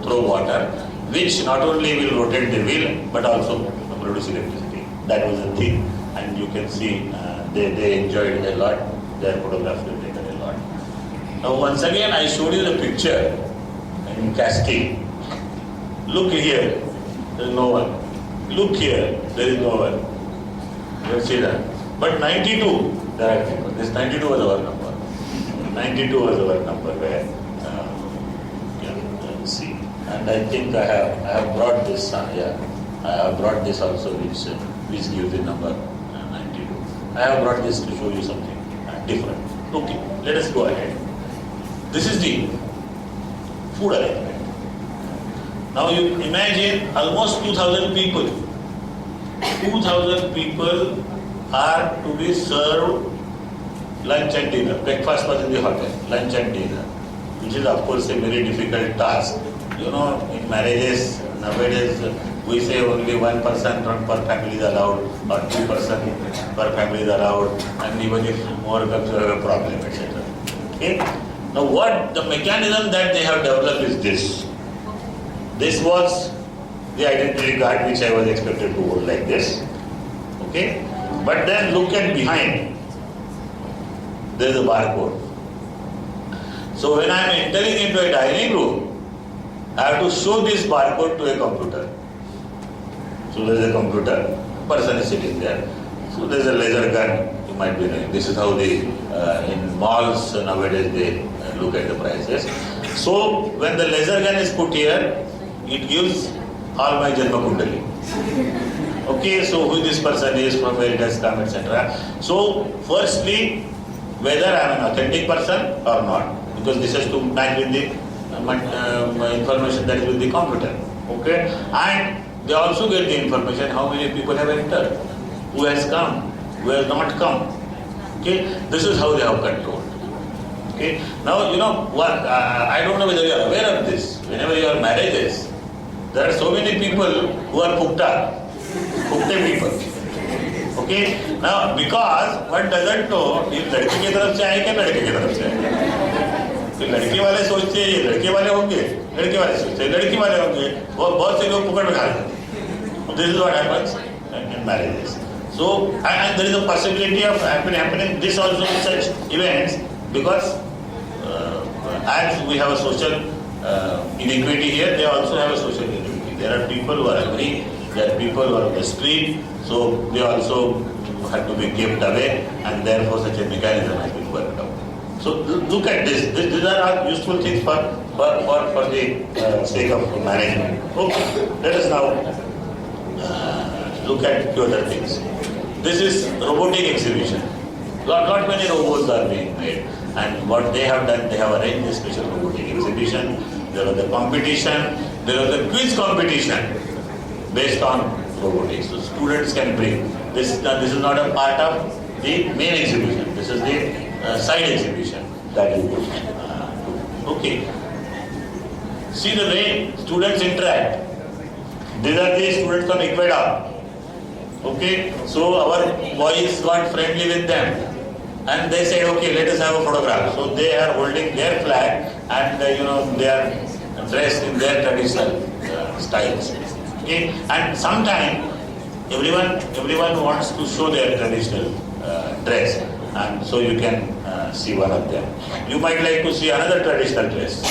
throw water, which not only will rotate the wheel but also produce electricity. That was the thing, and you can see they enjoyed it a lot. Their photographs were taken a lot. Now once again I showed you the picture in Castile. Look here, there is no one. Look here, there is no one. You see that. But 92, there are people. This 92 was our number. 92 was our number where, see. And I think I have brought this, I have brought this also which gives the number 92. I have brought this to show you something different. Okay, let us go ahead. This is the food arrangement. Now you imagine almost 2,000 people. 2,000 people are to be served lunch and dinner. Breakfast was in the hotel, lunch and dinner, which is of course a very difficult task. You know, in marriages nowadays we say only 1 person per family is allowed, or 2 person per family is allowed, and even if more comes, you have a problem, etc. Okay? Now what the mechanism that they have developed is this. This was the identity card which I was expected to hold like this. Okay? But then look at behind. There is a barcode. So when I am entering into a dining room, I have to show this barcode to a computer. So there is a computer, person is sitting there. So there is a laser gun, you might be knowing. This is how they, in malls nowadays they look at the prices. So when the laser gun is put here, it gives all my Janma Kundali. Okay, so who this person is, from where it has come, etc. So firstly, whether I am an authentic person or not, because this has to match with the information that is with the computer. Okay, and they also get the information how many people have entered, who has come, who has not come. Okay, this is how they have controlled. Okay, now you know what, I don't know whether you are aware of this. Whenever you are marriages, there are so many people who are pukta people. Okay, now because one doesn't know if लड़की की तरफ से आए क्या लड़के की तरफ से आए. तो लड़की वाले सोचते हैं ये लड़के वाले होंगे, लड़के वाले सोचते हैं लड़की वाले होंगे, बहुत से लोग पकड़ में खा जाते हैं. This is what happens in marriages. So and there is a possibility of happening this also in such events, because as we have a social inequity here, they also have a social inequity. There are people who are hungry, there are people who are on the street, so they also have to be kept away, and therefore such a mechanism has been worked out. So look at this. These are all useful things for the sake of management. Okay, let us now look at few other things. This is robotic exhibition. Not many robots are being made, and what they have done, they have arranged a special robotic exhibition. There was the competition, there was the quiz competition based on robotics. So students can bring this is not a part of the main exhibition. This is the side exhibition that you put. Okay. See the way students interact. These are the students from Ecuador. Okay, so our boys got friendly with them, and they said, okay, let us have a photograph. So they are holding their flag, and they are dressed in their traditional styles. Okay, and sometimes everyone wants to show their traditional dress, and so you can see one of them. You might like to see another traditional dress.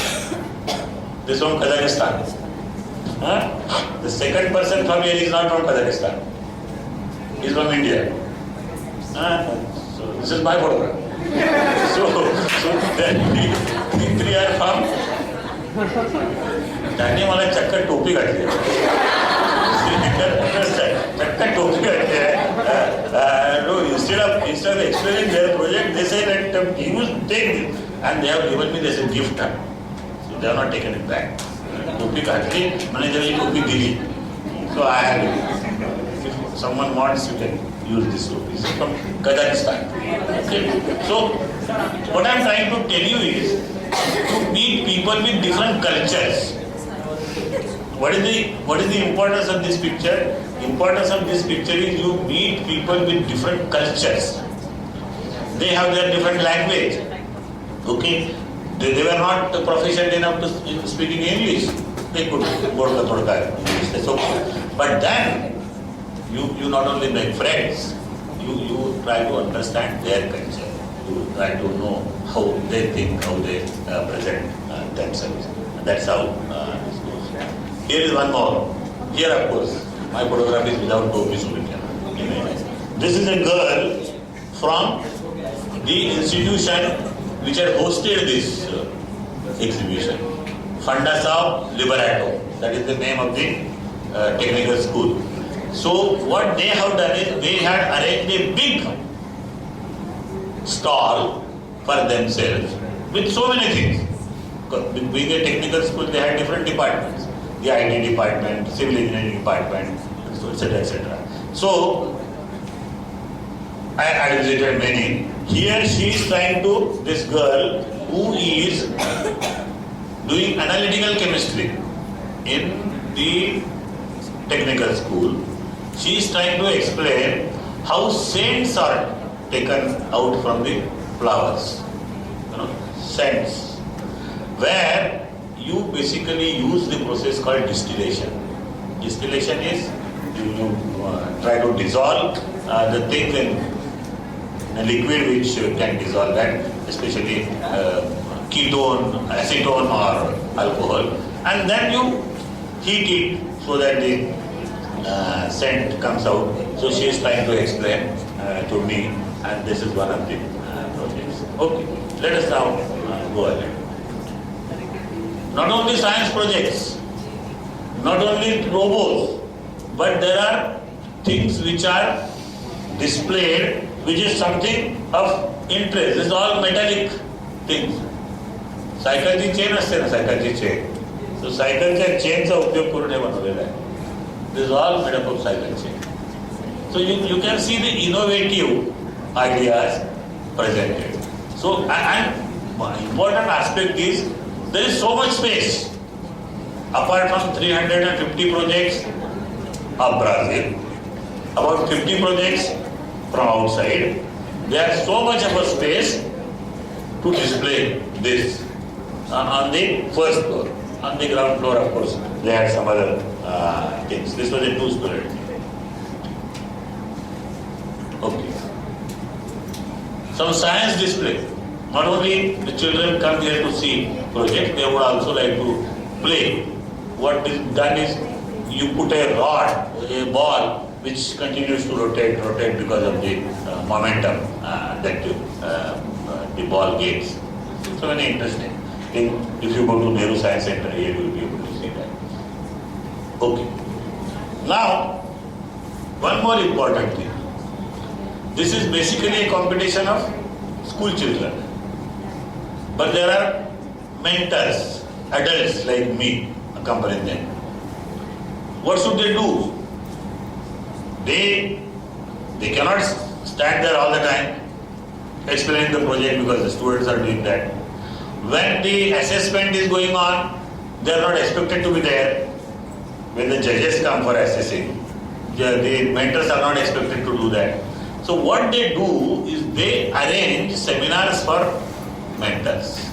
This from Kazakhstan. The second person from here is not from Kazakhstan. He is from India. So this is my photograph. So then we three are from. त्याने मला चक्कर टोपी घातली आहे. चक्कर टोपी घातली आहे. Instead of explaining their project, they say that you will take it, and they have given me this gift. So they have not taken it back. टोपी घातली, मैंने जब ये टोपी दिली, so I have it. If someone wants, you can use this topi. This is from Kazakhstan. Okay. So what I am trying to tell you is to meet people with different cultures. What is the importance of this picture? Importance of this picture is you meet people with different cultures. They have their different language. Okay. They were not proficient enough to speaking English. They could go to the English. That's okay. But then you not only make friends, you try to understand their culture. You try to know how they think, how they present themselves. That's how this goes. Here is one more. Here, of course, my photograph is without topi, so we can. This is a girl from the institution which had hosted this exhibition. Fundasaw Liberato. That is the name of the technical school. So what they have done is they had arranged a big stall for themselves with so many things. Being a technical school, they had different departments. The IT department, civil engineering department, etc. etc. So I visited many. Here she is trying to, this girl who is doing analytical chemistry in the technical school, she is trying to explain how scents are taken out from the flowers. Scents. Where you basically use the process called distillation. Distillation is you try to dissolve the things in a liquid which can dissolve that, especially ketone, acetone or alcohol, and then you heat it so that the scent comes out. So she is trying to explain to me, and this is one of the projects. Okay, let us now go ahead. Not only science projects, not only robots, but there are things which are displayed which is something of interest. This is all metallic things. सायकलची chain असते ना, सायकलची chain. So सायकलच्या चेनचा उपयोग करून हे बनवलेला आहे. This is all made up of cycle chain. So you can see the innovative ideas presented. So and important aspect is there is so much space. Apart from 350 projects of Brazil, about 50 projects from outside, there is so much of a space to display this on the first floor. On the ground floor, of course, they had some other things. This was a two-story. Okay. Some science display. Not only the children come here to see project, they would also like to play. What is done is you put a rod, a ball, which continues to rotate because of the momentum that the ball gets. So very interesting. If you go to Nehru Science Center here, you will be able to see that. Okay. Now, one more important thing. This is basically a competition of school children. But there are mentors, adults like me, accompanying them. What should they do? They They cannot stand there all the time explaining the project because the students are doing that. When the assessment is going on, they are not expected to be there. When the judges come for assessing, the mentors are not expected to do that. So what they do is they arrange seminars for mentors.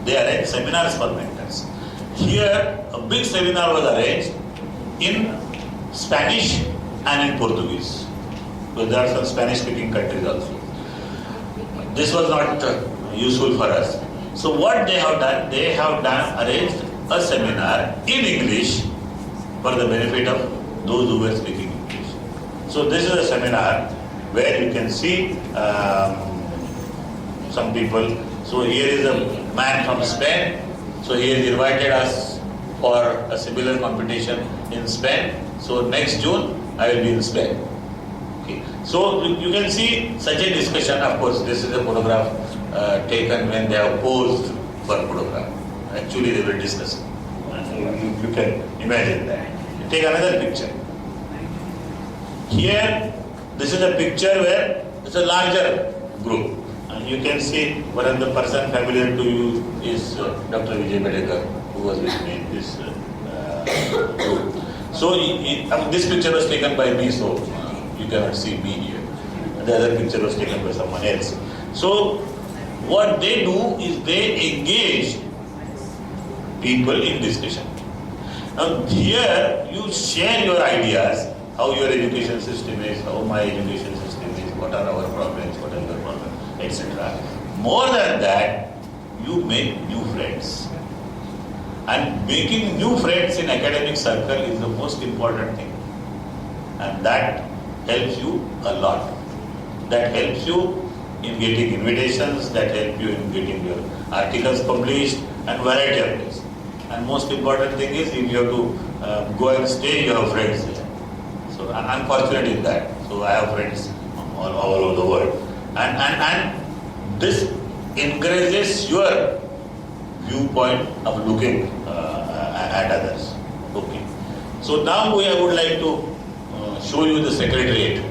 They arrange seminars for mentors. Here, a big seminar was arranged in Spanish and in Portuguese. So there are some Spanish-speaking countries also. This was not useful for us. So what they have done, arranged a seminar in English for the benefit of those who were speaking English. So this is a seminar where you can see some people. So here is a man from Spain. So he has invited us for a similar competition in Spain. So next June I will be in Spain. Okay. So you can see such a discussion. Of course, this is a photograph taken when they have posed for photograph. Actually, they were discussing. You can imagine that. Take another picture. Here, this is a picture where it's a larger group. And you can see one of the person familiar to you is Dr. Bedekar, who was with me in this group. So this picture was taken by me, so you cannot see me here. The other picture was taken by someone else. So what they do is they engage people in discussion. Now here you share your ideas, how your education system is, how my education system is, what are our problems, what are your problems, etc. More than that, you make new friends. And making new friends in academic circle is the most important thing. And that helps you a lot. That helps you in getting invitations, that helps you in getting your articles published and variety of things. And most important thing is if you have to go and stay, you have friends there. So I'm fortunate in that. So I have friends all over the world. And this encourages your viewpoint of looking at others. Okay. So now I would like to show you the secretariat.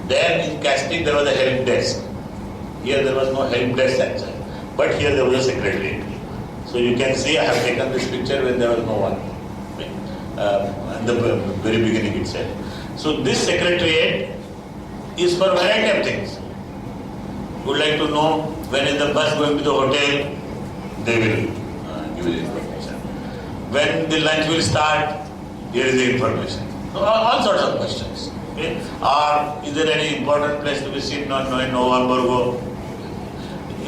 There in casting there was a help desk. Here there was no help desk actually. But here there was a secretariat. So you can see I have taken this picture when there was no one. In the very beginning itself. So this secretariat is for variety of things. You would like to know when is the bus going to the hotel, they will give you the information. When the lunch will start, here is the information. So all sorts of questions. Okay? Or is there any important place to be seen in Novo?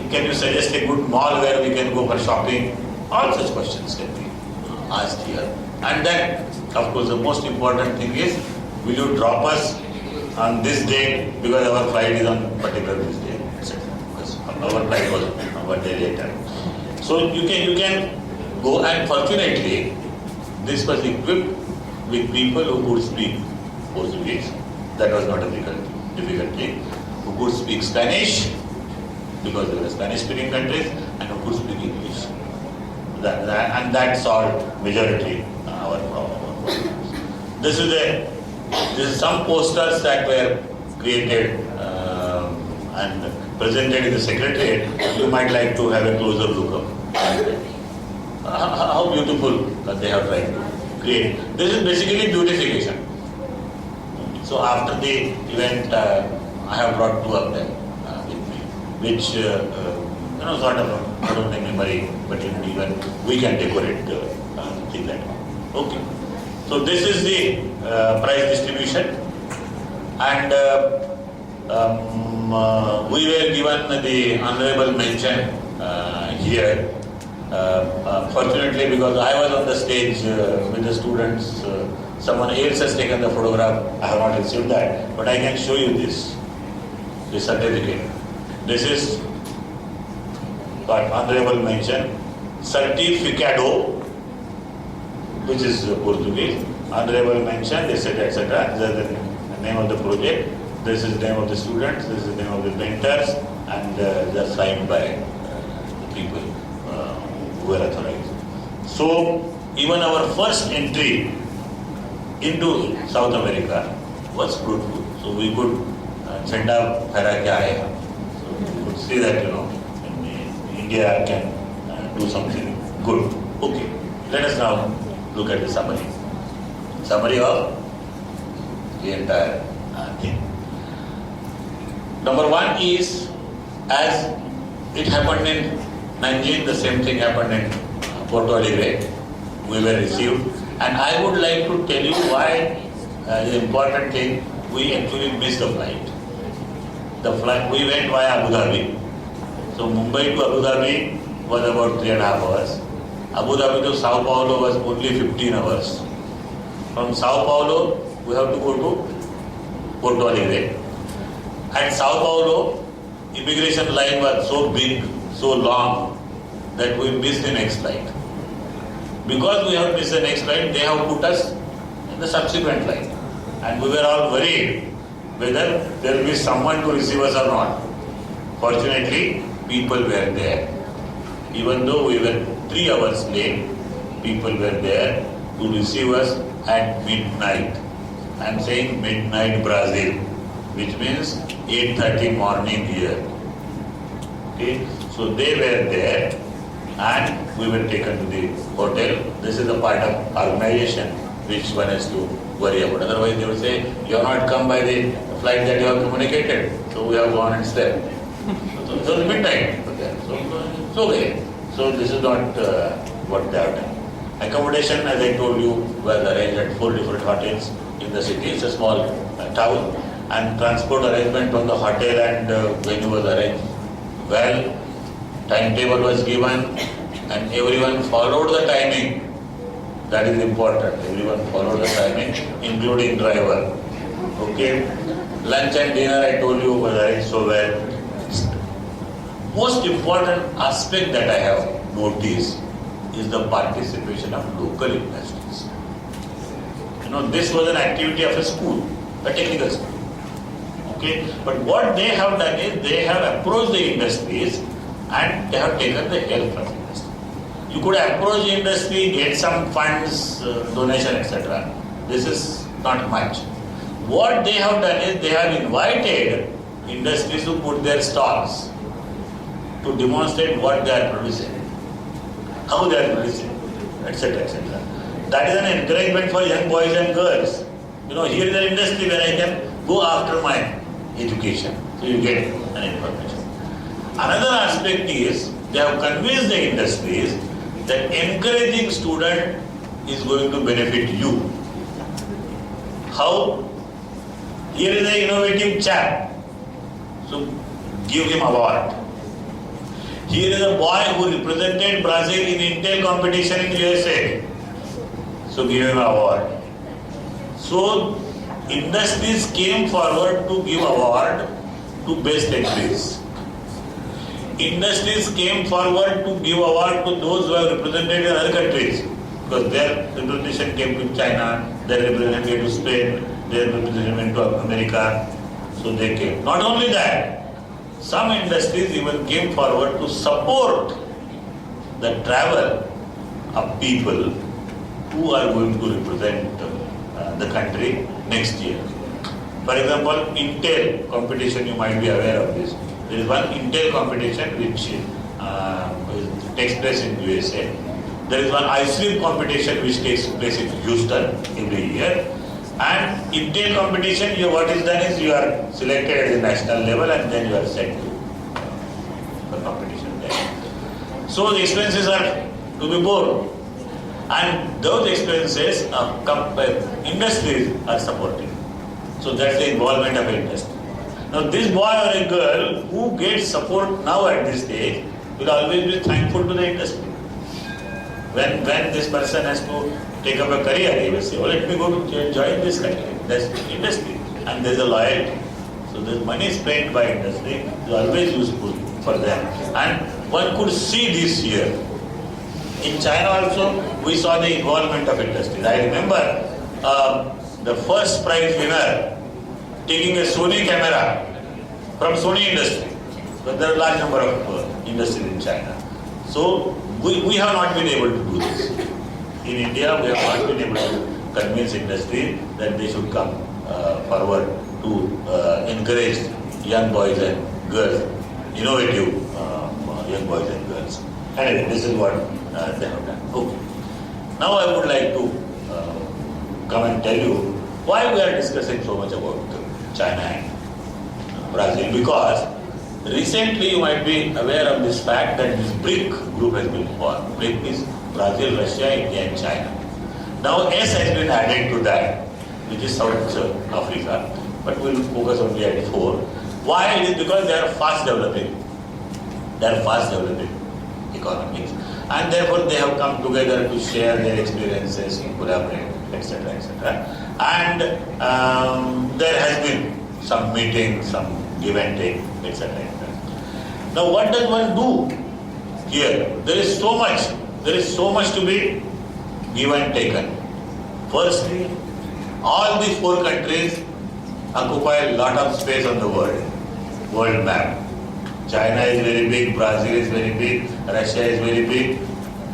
Can you suggest a good mall where we can go for shopping? All such questions can be asked here. And then, of course, the most important thing is, will you drop us on this date because our flight is on particular this day, etc. Because our flight was one day later. So you can go, and fortunately, this was equipped with people who could speak Portuguese. That was not a difficulty. Who could speak Spanish, because there were Spanish-speaking countries, and who could speak English. And that solved majority our problem. This is some posters that were created and presented in the secretariat. You might like to have a closer look of how beautiful that they have tried to create. This is basically beautification. So after the event, I have brought two of them with me, which sort of not only memory, but even we can decorate things like that. Okay. So this is the prize distribution, and we were given the honorable mention here. Fortunately, because I was on the stage with the students, someone else has taken the photograph. I have not received that, but I can show you this certificate. This is got honorable mention, certificado, which is Portuguese, honorable mention, etc., etc. This is the name of the project. This is the name of the students. This is the name of the mentors, and they are signed by the people who were authorized. So even our first entry into South America was fruitful. So we could Chanda Phera Kya Aayega. So we could see that, India can do something good. Okay, let us now look at the summary. Summary of the entire thing. Number one is, as it happened in Nanjing, the same thing happened in Porto Alegre. We were received, and I would like to tell you why the important thing, we actually missed the flight. The flight, we went via Abu Dhabi. So Mumbai to Abu Dhabi was about 3.5 hours. Abu Dhabi to Sao Paulo was only 15 hours. From Sao Paulo, we have to go to Porto Alegre. At Sao Paulo, immigration line was so big, so long, that we missed the next flight. Because we have missed the next flight, they have put us in the subsequent flight. And we were all worried whether there will be someone to receive us or not. Fortunately, people were there. Even though we were 3 hours late, people were there to receive us at midnight. I am saying midnight Brazil, which means 8:30 morning here. Okay? So they were there and we were taken to the hotel. This is a part of organization which one has to worry about. Otherwise they would say, you have not come by the flight that you have communicated. So we have gone and slept. So it's midnight. So it's okay. So this is not what they have done. Accommodation, as I told you, was arranged at 4 different hotels in the city. It's a small town. And transport arrangement from the hotel and venue was arranged well. Timetable was given and everyone followed the timing. That is important. Everyone followed the timing, including driver. Okay. Lunch and dinner, I told you, was arranged so well. Most important aspect that I have noticed is the participation of local industries. This was an activity of a school, a technical school. Okay, but what they have done is they have approached the industries and they have taken the help from industry. You could approach the industry, get some funds, donation, etc. This is not much. What they have done is they have invited industries to put their stalls to demonstrate what they are producing, how they are producing, etc., etc. That is an encouragement for young boys and girls. Here is an industry where I can go after my education. So you get an information. Another aspect is they have convinced the industries that encouraging student is going to benefit you. How? Here is an innovative chap. So give him award. Here is a boy who represented Brazil in Intel competition in USA. So give him an award. So industries came forward to give award to best entries. Industries came forward to give award to those who have represented in other countries. Because their representation came to China, their representation came to Spain, their representation went to America. So they came. Not only that, some industries even came forward to support the travel of people who are going to represent the country next year. For example, Intel competition, you might be aware of this. There is one Intel competition which takes place in USA. There is one ice cream competition which takes place in Houston every year. And Intel competition, what is done is you are selected at the national level and then you are sent to the competition there. So the expenses are to be borne. And those expenses industries are supporting. So that's the involvement of industry. Now this boy or a girl who gets support now at this stage will always be thankful to the industry. When this person has to take up a career, he will say, let me go to join this country. That's industry. And there's a loyalty. So the money spent by industry is always useful for them. And one could see this year. In China also, we saw the involvement of industries. I remember the first prize winner taking a Sony camera from Sony industry. But there are a large number of industries in China. So we have not been able to do this. In India, we have not been able to convince industry that they should come forward to encourage young boys and girls, innovative young boys and girls. Anyway, this is what they have done. Okay. Now I would like to come and tell you why we are discussing so much about China and Brazil, because recently you might be aware of this fact that this BRIC group has been formed. BRIC is Brazil, Russia, India and China. Now S has been added to that, which is South Africa, but we will focus only at 4. Why? It is because they are fast developing. They are fast developing economies, and therefore they have come together to share their experiences, collaborate, etc., etc. And there has been some meeting, some give and take, etc. Now, what does one do here? There is so much to be give and taken. Firstly, all these 4 countries occupy a lot of space on the world map. China is very big, Brazil is very big, Russia is very big.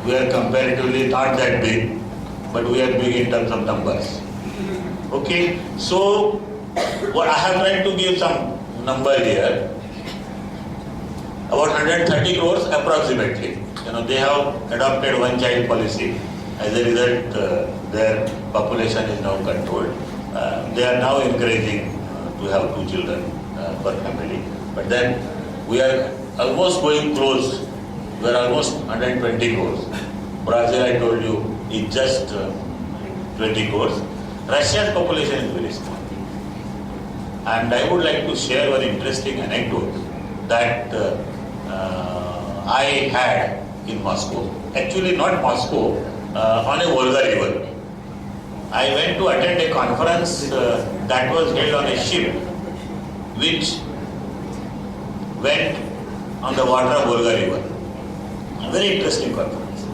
We are comparatively not that big, but we are big in terms of numbers. Okay, so what I have tried to give some number here. About 130 crores approximately. They have adopted one-child policy. As a result, their population is now controlled. They are now encouraging to have 2 children per family. But then we are almost going close. We are almost 120 crores. Brazil, I told you, is just 20 crores. Russia's population is very small. And I would like to share one interesting anecdote that I had in Moscow. Actually, not Moscow, on a Volga river. I went to attend a conference that was held on a ship which went on the water of Volga river. A very interesting conference.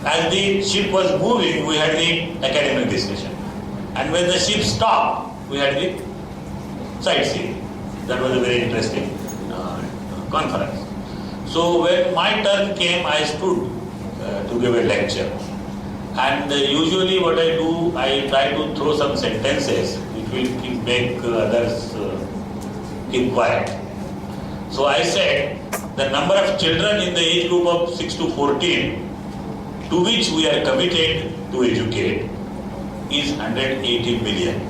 As the ship was moving, we had the academic discussion. And when the ship stopped, we had the sightseeing. That was a very interesting conference. So when my turn came, I stood to give a lecture. And usually what I do, I try to throw some sentences which will make others keep quiet. So I said, the number of children in the age group of 6 to 14 to which we are committed to educate is 180 million.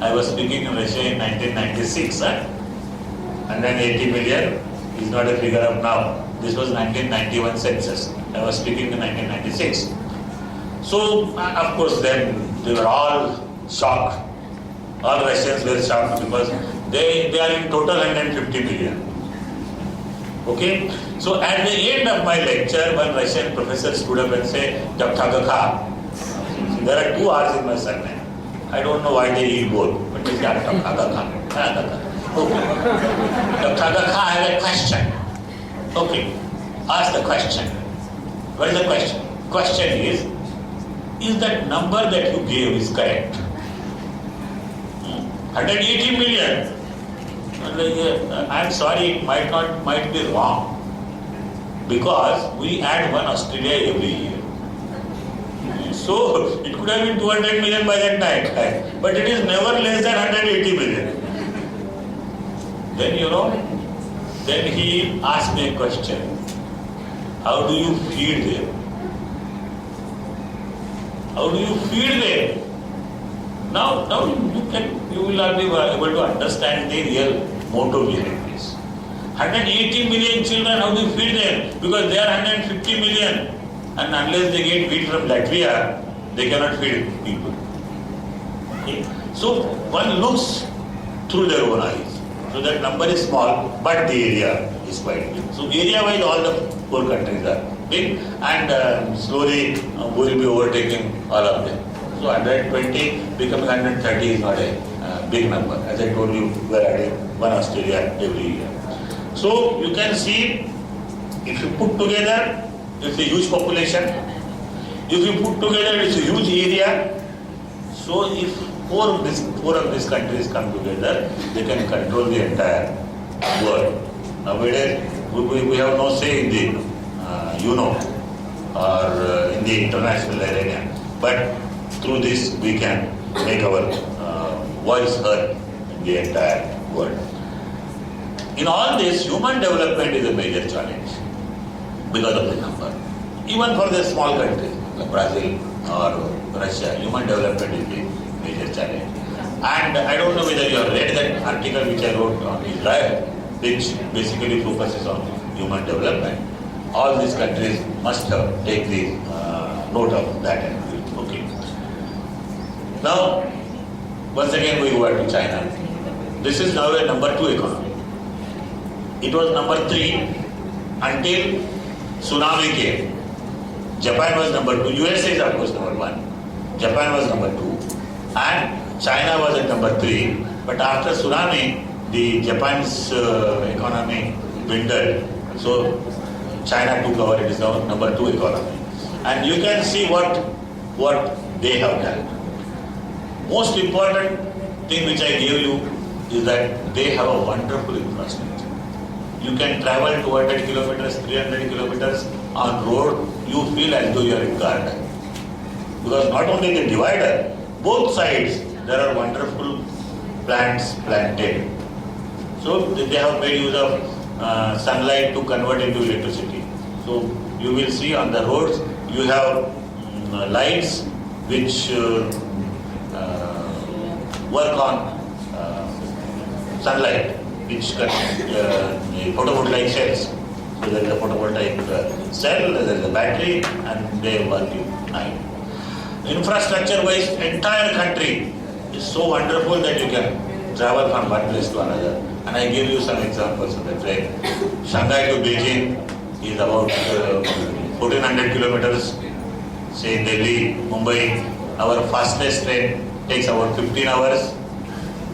I was speaking in Russia in 1996. 180 million is not a figure of now. This was 1991 census. I was speaking in 1996. So, of course, then they were all shocked. All Russians were shocked because they are in total 150 million. Okay? So, at the end of my lecture, one Russian professor stood up and said, Agarkar. There are 2 R's in my surname. I don't know why they eat both, but they say Agarkar. Okay. Agarkar, I have a question. Okay. Ask the question. What is the question? Question is that number that you gave is correct? 180 million. I'm sorry, it might be wrong. Because we add 1 Australia every year. So it could have been 200 million by that time. But it is never less than 180 million. Then he asked me a question. How do you feed them? How do you feed them? Now you will not be able to understand the real motto behind this. 180 million children, how do you feed them? Because they are 150 million. And unless they get wheat from Latvia, they cannot feed people. Okay? So one looks through their own eyes. So that number is small, but the area is quite big. So area-wise, all the 4 countries are big, and slowly we will be overtaking all of them. So 120 becoming 130 is not a big number. As I told you, we are adding 1 Australia every year. So you can see, if you put together, it's a huge population. If you put together, it's a huge area. So if 4 of these countries come together, they can control the entire world. Nowadays, we have no say in the, or in the international arena. But through this, we can make our voice heard in the entire world. In all this, human development is a major challenge because of the number. Even for the small countries like Brazil or Russia, human development is a major challenge. And I don't know whether you have read that article which I wrote on Israel, which basically focuses on human development. All these countries must have take the note of that. Okay. Now, once again we go back to China. This is now a number 2 economy. It was number 3 until tsunami came. Japan was number 2. USA is of course number 1. Japan was number 2. And China was at number 3. But after tsunami, the Japan's economy dwindled. So China took over. It is now number 2 economy. And you can see what they have done. Most important thing which I gave you is that they have a wonderful infrastructure. You can travel 200 kilometers, 300 kilometers on road, you feel as though you are in garden. Because not only the divider, both sides there are wonderful plants planted. So they have made use of sunlight to convert into electricity. So you will see on the roads you have lights which work on sunlight, which photovoltaic cells. So there is a photovoltaic cell, there is a battery, and they work in night. Infrastructure-wise, entire country is so wonderful that you can travel from one place to another. And I give you some examples of the train. Shanghai to Beijing is about 1400 kilometers. Say Delhi, Mumbai, our fastest train takes about 15 hours.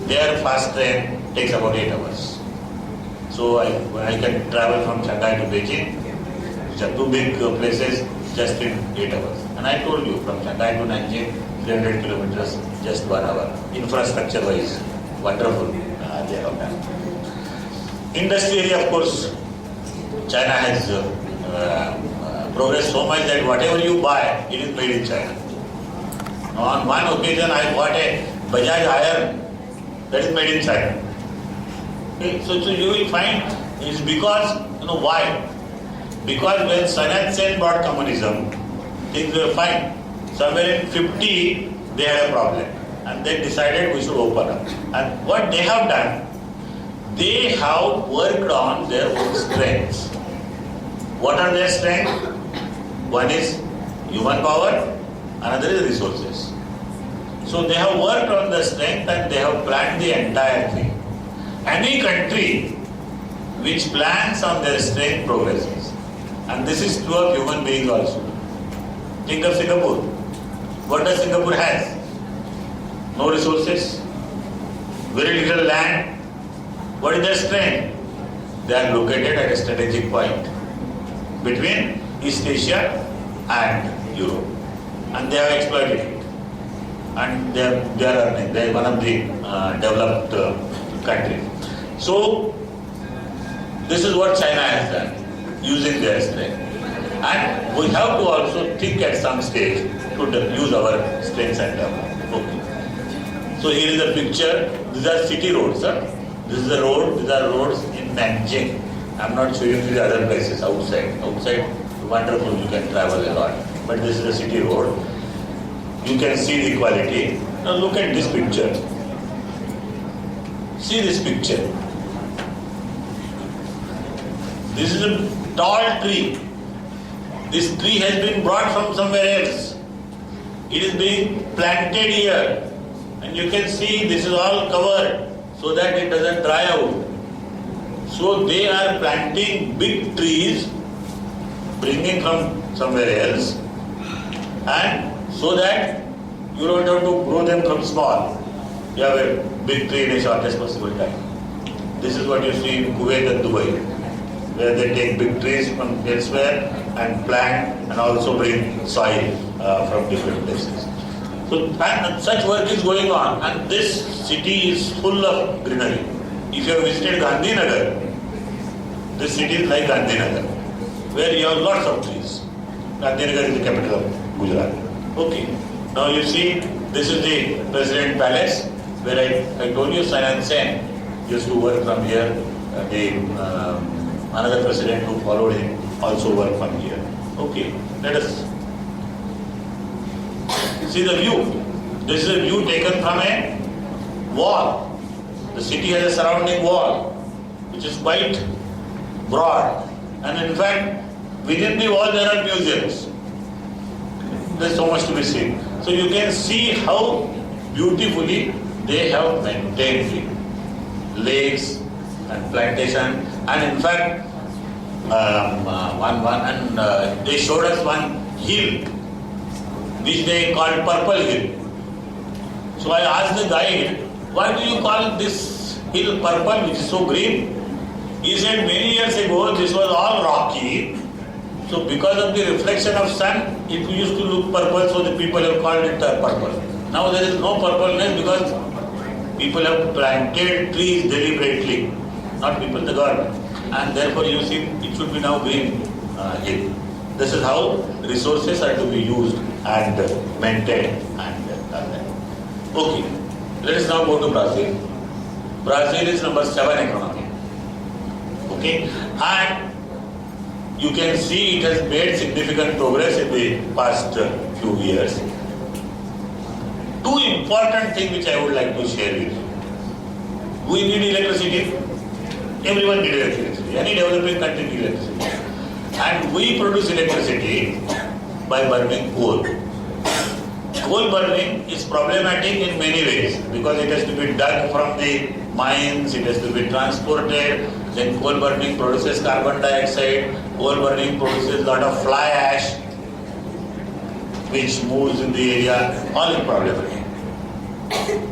Their fast train takes about 8 hours. So I can travel from Shanghai to Beijing, which are 2 big places, just in 8 hours. And I told you, from Shanghai to Nanjing, 300 kilometers, just 1 hour. Infrastructure-wise, wonderful they have done. Industry area, of course, China has progressed so much that whatever you buy, it is made in China. On one occasion, I bought a Bajaj iron that is made in China. Okay? So you will find it's because, why? Because when Sun Yat-sen brought communism, things were fine. Somewhere in 50, they had a problem. And they decided we should open up. And what they have done, they have worked on their own strengths. What are their strengths? One is human power, another is resources. So they have worked on the strength and they have planned the entire thing. Any country which plans on their strength progresses. And this is true of human beings also. Think of Singapore. What does Singapore has? No resources, very little land. What is their strength? They are located at a strategic point between East Asia and Europe. And they have exploited it. And they are earning. They are one of the developed countries. So, this is what China has done, using their strength. And we have to also think at some stage to use our strengths and develop. Okay. So here is a picture. These are city roads, sir. This is the road. These are roads in Nanjing. I'm not showing you the other places outside. Outside, wonderful. You can travel a lot. But this is the city road. You can see the quality. Now look at this picture. See this picture. This is a tall tree. This tree has been brought from somewhere else. It is being planted here. And you can see this is all covered so that it doesn't dry out. So they are planting big trees, bringing from somewhere else, and so that you don't have to grow them from small. You have a big tree in a shortest possible time. This is what you see in Kuwait and Dubai, where they take big trees from elsewhere and plant and also bring soil from different places. So and such work is going on, and this city is full of greenery. If you have visited Gandhinagar, this city is like Gandhinagar, where you have lots of trees. Gandhinagar is the capital of Gujarat. Okay, now you see This is the President Palace, where I told you Sayan Sen used to work from here. Another president who followed him also worked from here. Okay, let us see the view. This is a view taken from a wall. The city has a surrounding wall, which is quite broad. And in fact, within the wall there are museums. There's so much to be seen. So you can see how beautifully they have maintained it. Lakes and plantation. And in fact, they showed us one hill, which they called Purple Hill. So I asked the guide, why do you call this hill purple, which is so green? He said many years ago this was all rocky. So because of the reflection of sun, it used to look purple, so the people have called it purple. Now there is no purpleness because people have planted trees deliberately. Not people, the government. And therefore you see it should be now green hill. This is how resources are to be used and maintained and done that. Okay, let us now go to Brazil. Brazil is number 7 economy. Okay, and you can see it has made significant progress in the past few years. Two important things which I would like to share with you. We need electricity. Everyone needs electricity. Any developing country needs electricity. And we produce electricity by burning coal. Coal burning is problematic in many ways because it has to be dug from the mines, it has to be transported, then coal burning produces carbon dioxide, coal burning produces a lot of fly ash which moves in the area, all is problematic.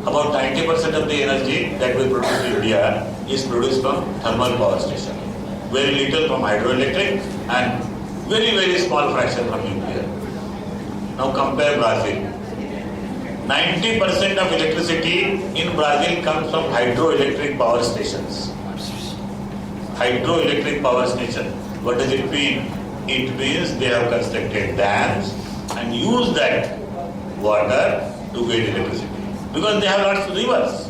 About 90% of the energy that we produce in India is produced from thermal power station. Very little from hydroelectric and very, very small fraction from nuclear. Now compare Brazil. 90% of electricity in Brazil comes from hydroelectric power stations. Hydroelectric power station. What does it mean? It means they have constructed dams and use that water to get electricity. Because they have lots of rivers.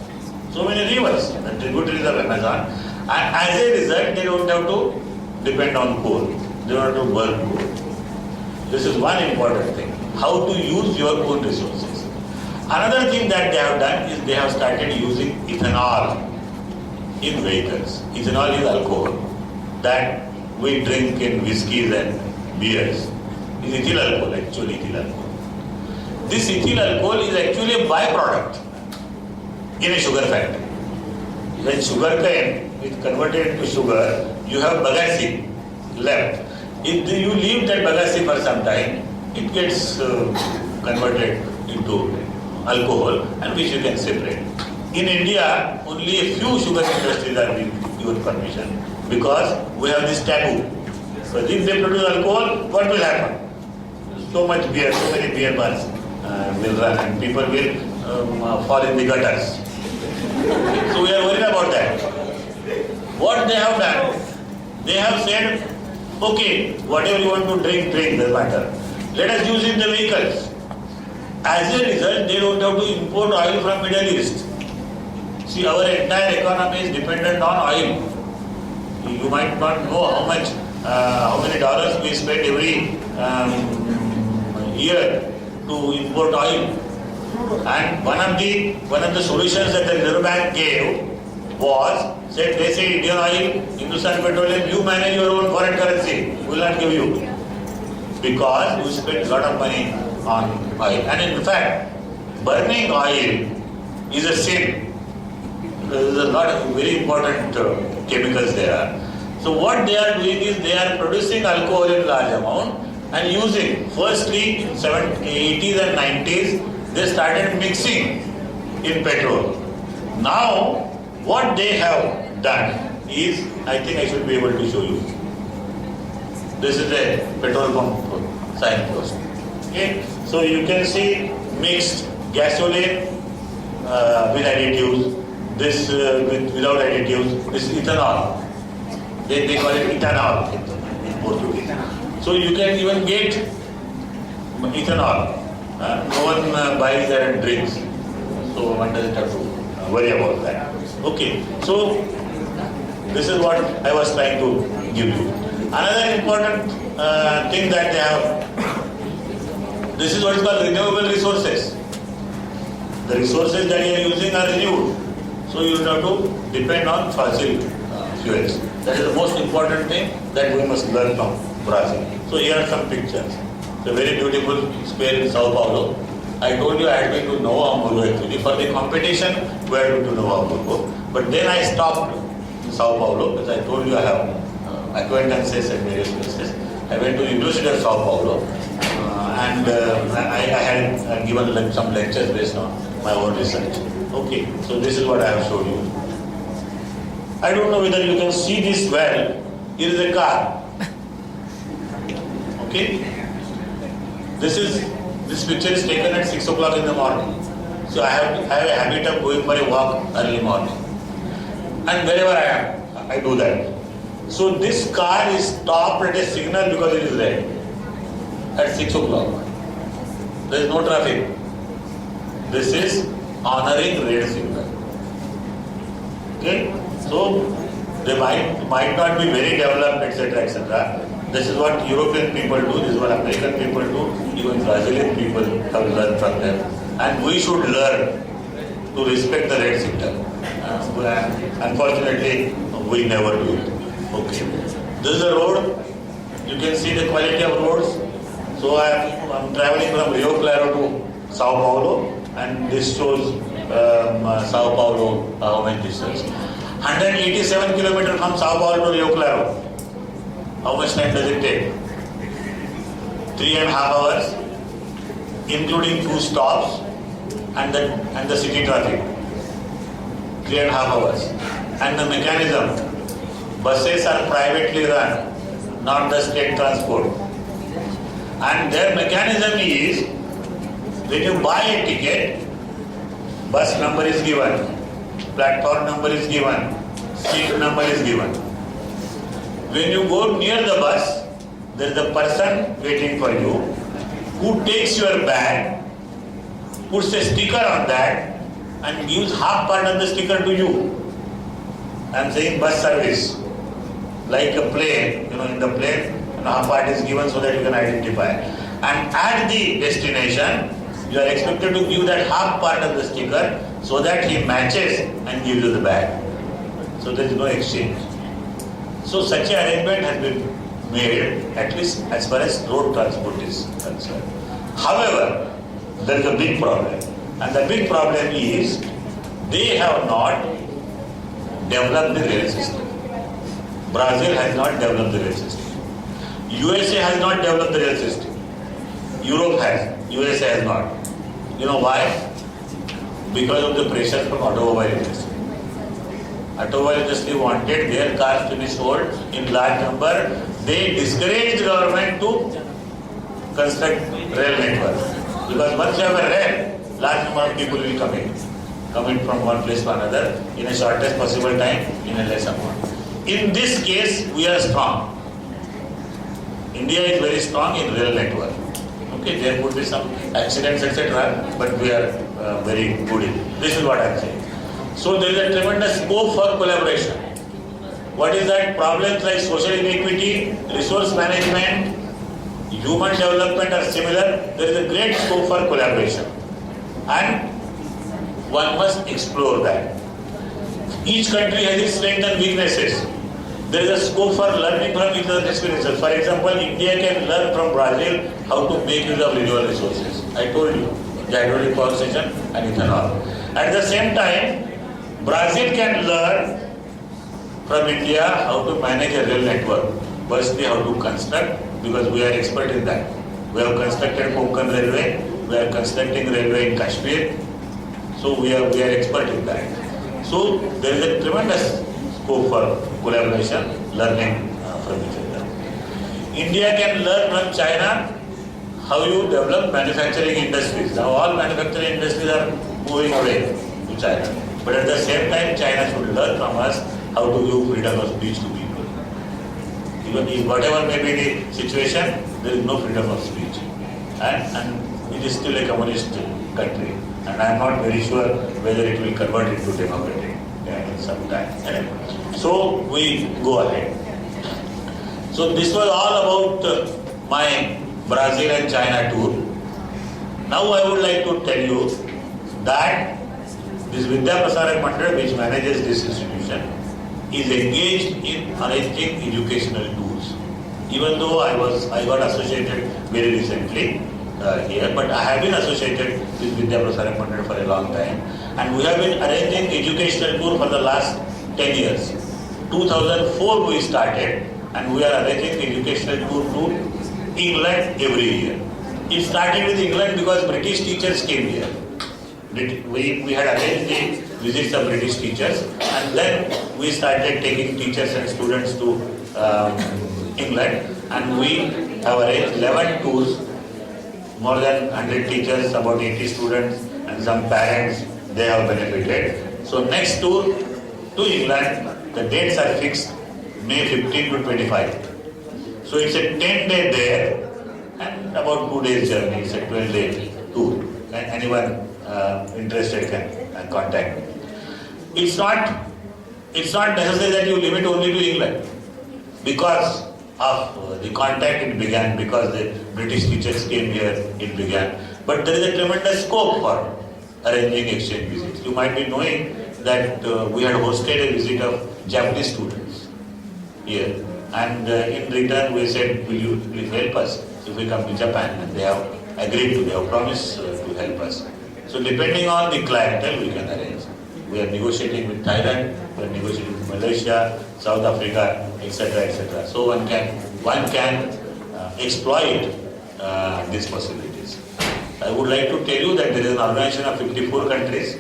So many rivers, the tributaries of Amazon. And as a result, they don't have to depend on coal. They don't have to burn coal. This is one important thing. How to use your own resources. Another thing that they have done is they have started using ethanol in vehicles. Ethanol is alcohol that we drink in whiskeys and beers. It's ethyl alcohol, actually ethyl alcohol. This ethyl alcohol is actually a byproduct in a sugar factory. When sugar cane is converted into sugar, you have bagasse left. If you leave that bagasse for some time, it gets converted into alcohol and which you can separate. In India, only a few sugar industries are being given permission because we have this taboo. So if they produce alcohol, what will happen? So much beer, so many beer bars will run and people will fall in the gutters. So we are worried about that. What they have done, they have said, okay, whatever you want to drink, doesn't matter. Let us use it in the vehicles. As a result, they don't have to import oil from Middle East. See, our entire economy is dependent on oil. You might not know how many dollars we spend every year to import oil. And one of the solutions that the Reserve Bank gave was, they say Indian oil, Hindustan Petroleum, you manage your own foreign currency, we will not give you. Because you spend a lot of money on oil. And in fact, burning oil is a sin. There is a lot of very important chemicals there. So what they are doing is they are producing alcohol in large amount and using, firstly in 80s and 90s, they started mixing in petrol. Now, what they have done is, I think I should be able to show you. This is a petrol pump signpost. Okay, so you can see mixed gasoline with additives, this without additives, this ethanol. They call it ethanol in Portuguese. So you can even get ethanol No one buys there and drinks. So one doesn't have to worry about that. Okay, so this is what I was trying to give you. Another important thing that they have, this is what is called renewable resources. The resources that you are using are renewed. So you have to depend on fossil fuels. That is the most important thing that we must learn from Brazil. So here are some pictures. It's a very beautiful square in Sao Paulo. I told you I had been to Novo Hamburgo actually. For the competition, we had been to Novo Hamburgo. But then I stopped in Sao Paulo because I told you I have acquaintances at various places. I went to University of Sao Paulo and I had given some lectures based on my own research. Okay, so this is what I have showed you. I don't know whether you can see this well. Here is a car. Okay, this picture is taken at 6 o'clock in the morning. So I have a habit of going for a walk early morning, and wherever I am, I do that. So this car is stopped at a signal because it is red at 6 o'clock. There is no traffic. This is honoring red signal. Okay, so they might not be very developed, etc., etc. This is what European people do. This is what American people do. Even Brazilian people have learned from them, and we should learn to respect the red signal. Unfortunately, we never do it. Okay, this is the road. You can see the quality of roads. So I'm traveling from Rio Claro to Sao Paulo, and this shows Sao Paulo how many distance. 187 kilometers from Sao Paulo to Rio Claro. How much time does it take? 3.5 hours, including 2 stops and the city traffic. 3.5 hours. And the mechanism, buses are privately run, not the state transport. And their mechanism is, when you buy a ticket, bus number is given, platform number is given, seat number is given. When you go near the bus, there is a person waiting for you who takes your bag, puts a sticker on that and gives half part of the sticker to you. I am saying bus service. Like a plane, in the plane, half part is given so that you can identify. And at the destination, you are expected to give that half part of the sticker so that he matches and gives you the bag. So there is no exchange. So such an arrangement has been made, at least as far as road transport is concerned. However, there is a big problem. And the big problem is, they have not developed the rail system. Brazil has not developed the rail system. USA has not developed the rail system. Europe has, USA has not. You know why? Because of the pressure from automobile industry. Automobile industry wanted their cars to be sold in large number. They discouraged government to construct rail network. Because once you have a rail, large number of people will come in from one place to another in a shortest possible time in a less amount. In this case, we are strong. India is very strong in rail network. Okay, there could be some accidents, etc., but we are very good in. This is what I am saying. So there is a tremendous scope for collaboration. What is that? Problems like social inequity, resource management, human development are similar. There is a great scope for collaboration. And one must explore that. Each country has its strengths and weaknesses. There is a scope for learning from each other's experiences. For example, India can learn from Brazil how to make use of renewable resources. I told you, the hydraulic power station and ethanol. At the same time, Brazil can learn from India how to manage a rail network. Firstly, how to construct, because we are expert in that. We have constructed Konkan Railway, we are constructing railway in Kashmir, so we are expert in that. So there is a tremendous scope for collaboration, learning from each other. India can learn from China how you develop manufacturing industries. Now all manufacturing industries are moving away to China. But at the same time, China should learn from us how to give freedom of speech to people. Even if whatever may be the situation, there is no freedom of speech. And it is still a communist country, and I am not very sure whether it will convert into democratic in some time. So we go ahead. So this was all about my Brazil and China tour. Now I would like to tell you that this VIdya Prasarak Mandal, which manages this institution, is engaged in arranging educational tours. Even though I got associated very recently here, but I have been associated with VIdya Prasarak Mandal for a long time, and we have been arranging educational tour for the last 10 years. 2004 we started, and we are arranging educational tour to England every year. It started with England because British teachers came here. We had arranged the visits of British teachers, and then we started taking teachers and students to England, and we have arranged 11 tours, more than 100 teachers, about 80 students, and some parents, they have benefited. So next tour to England, the dates are fixed, May 15 to 25. So it's a 10-day there, and about 2 days journey. It's a 12-day tour. And anyone interested can contact me. It's not necessary that you limit only to England. Because of the contact it began, because the British teachers came here, it began. But there is a tremendous scope for arranging exchange visits. You might be knowing that we had hosted a visit of Japanese students here. And in return we said, will you please help us if we come to Japan? And they have agreed to, they have promised to help us. So depending on the clientele, we can arrange. We are negotiating with Thailand, we are negotiating with Malaysia, South Africa, etc., etc. So one can exploit these possibilities. I would like to tell you that there is an organization of 54 countries,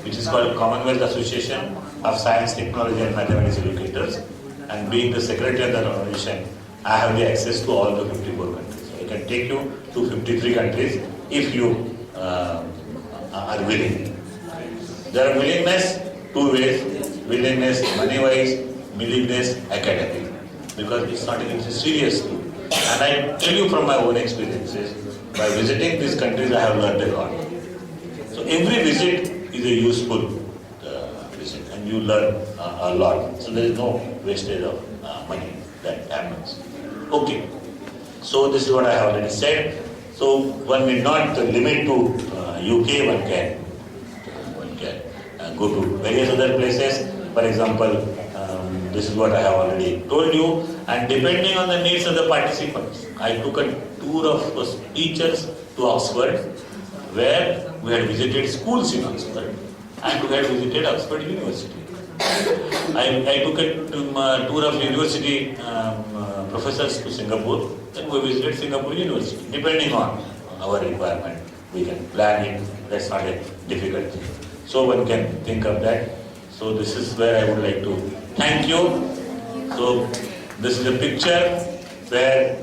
which is called Commonwealth Association of Science, Technology and Mathematics Educators. And being the secretary of that organization, I have the access to all the 54 countries. I can take you to 53 countries if you are willing. There are willingness two ways: willingness money-wise, willingness academic. Because it's a serious tool. And I tell you from my own experiences, by visiting these countries, I have learned a lot. So every visit is a useful visit, and you learn a lot. So there is no wastage of money that happens. Okay. So this is what I have already said. So one need not limit to UK. One can go to various other places. For example, this is what I have already told you. And depending on the needs of the participants, I took a tour of teachers to Oxford, where we had visited schools in Oxford, and we had visited Oxford University. I took a tour of university professors to Singapore, then we visited Singapore University. Depending on our requirement, we can plan it. That's not a difficult thing. So one can think of that. So this is where I would like to thank you. So this is a picture where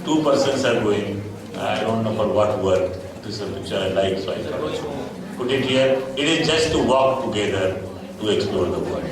two persons are going. I don't know for what work. This is a picture I like, so I thought I should put it here. It is just to walk together to explore the world.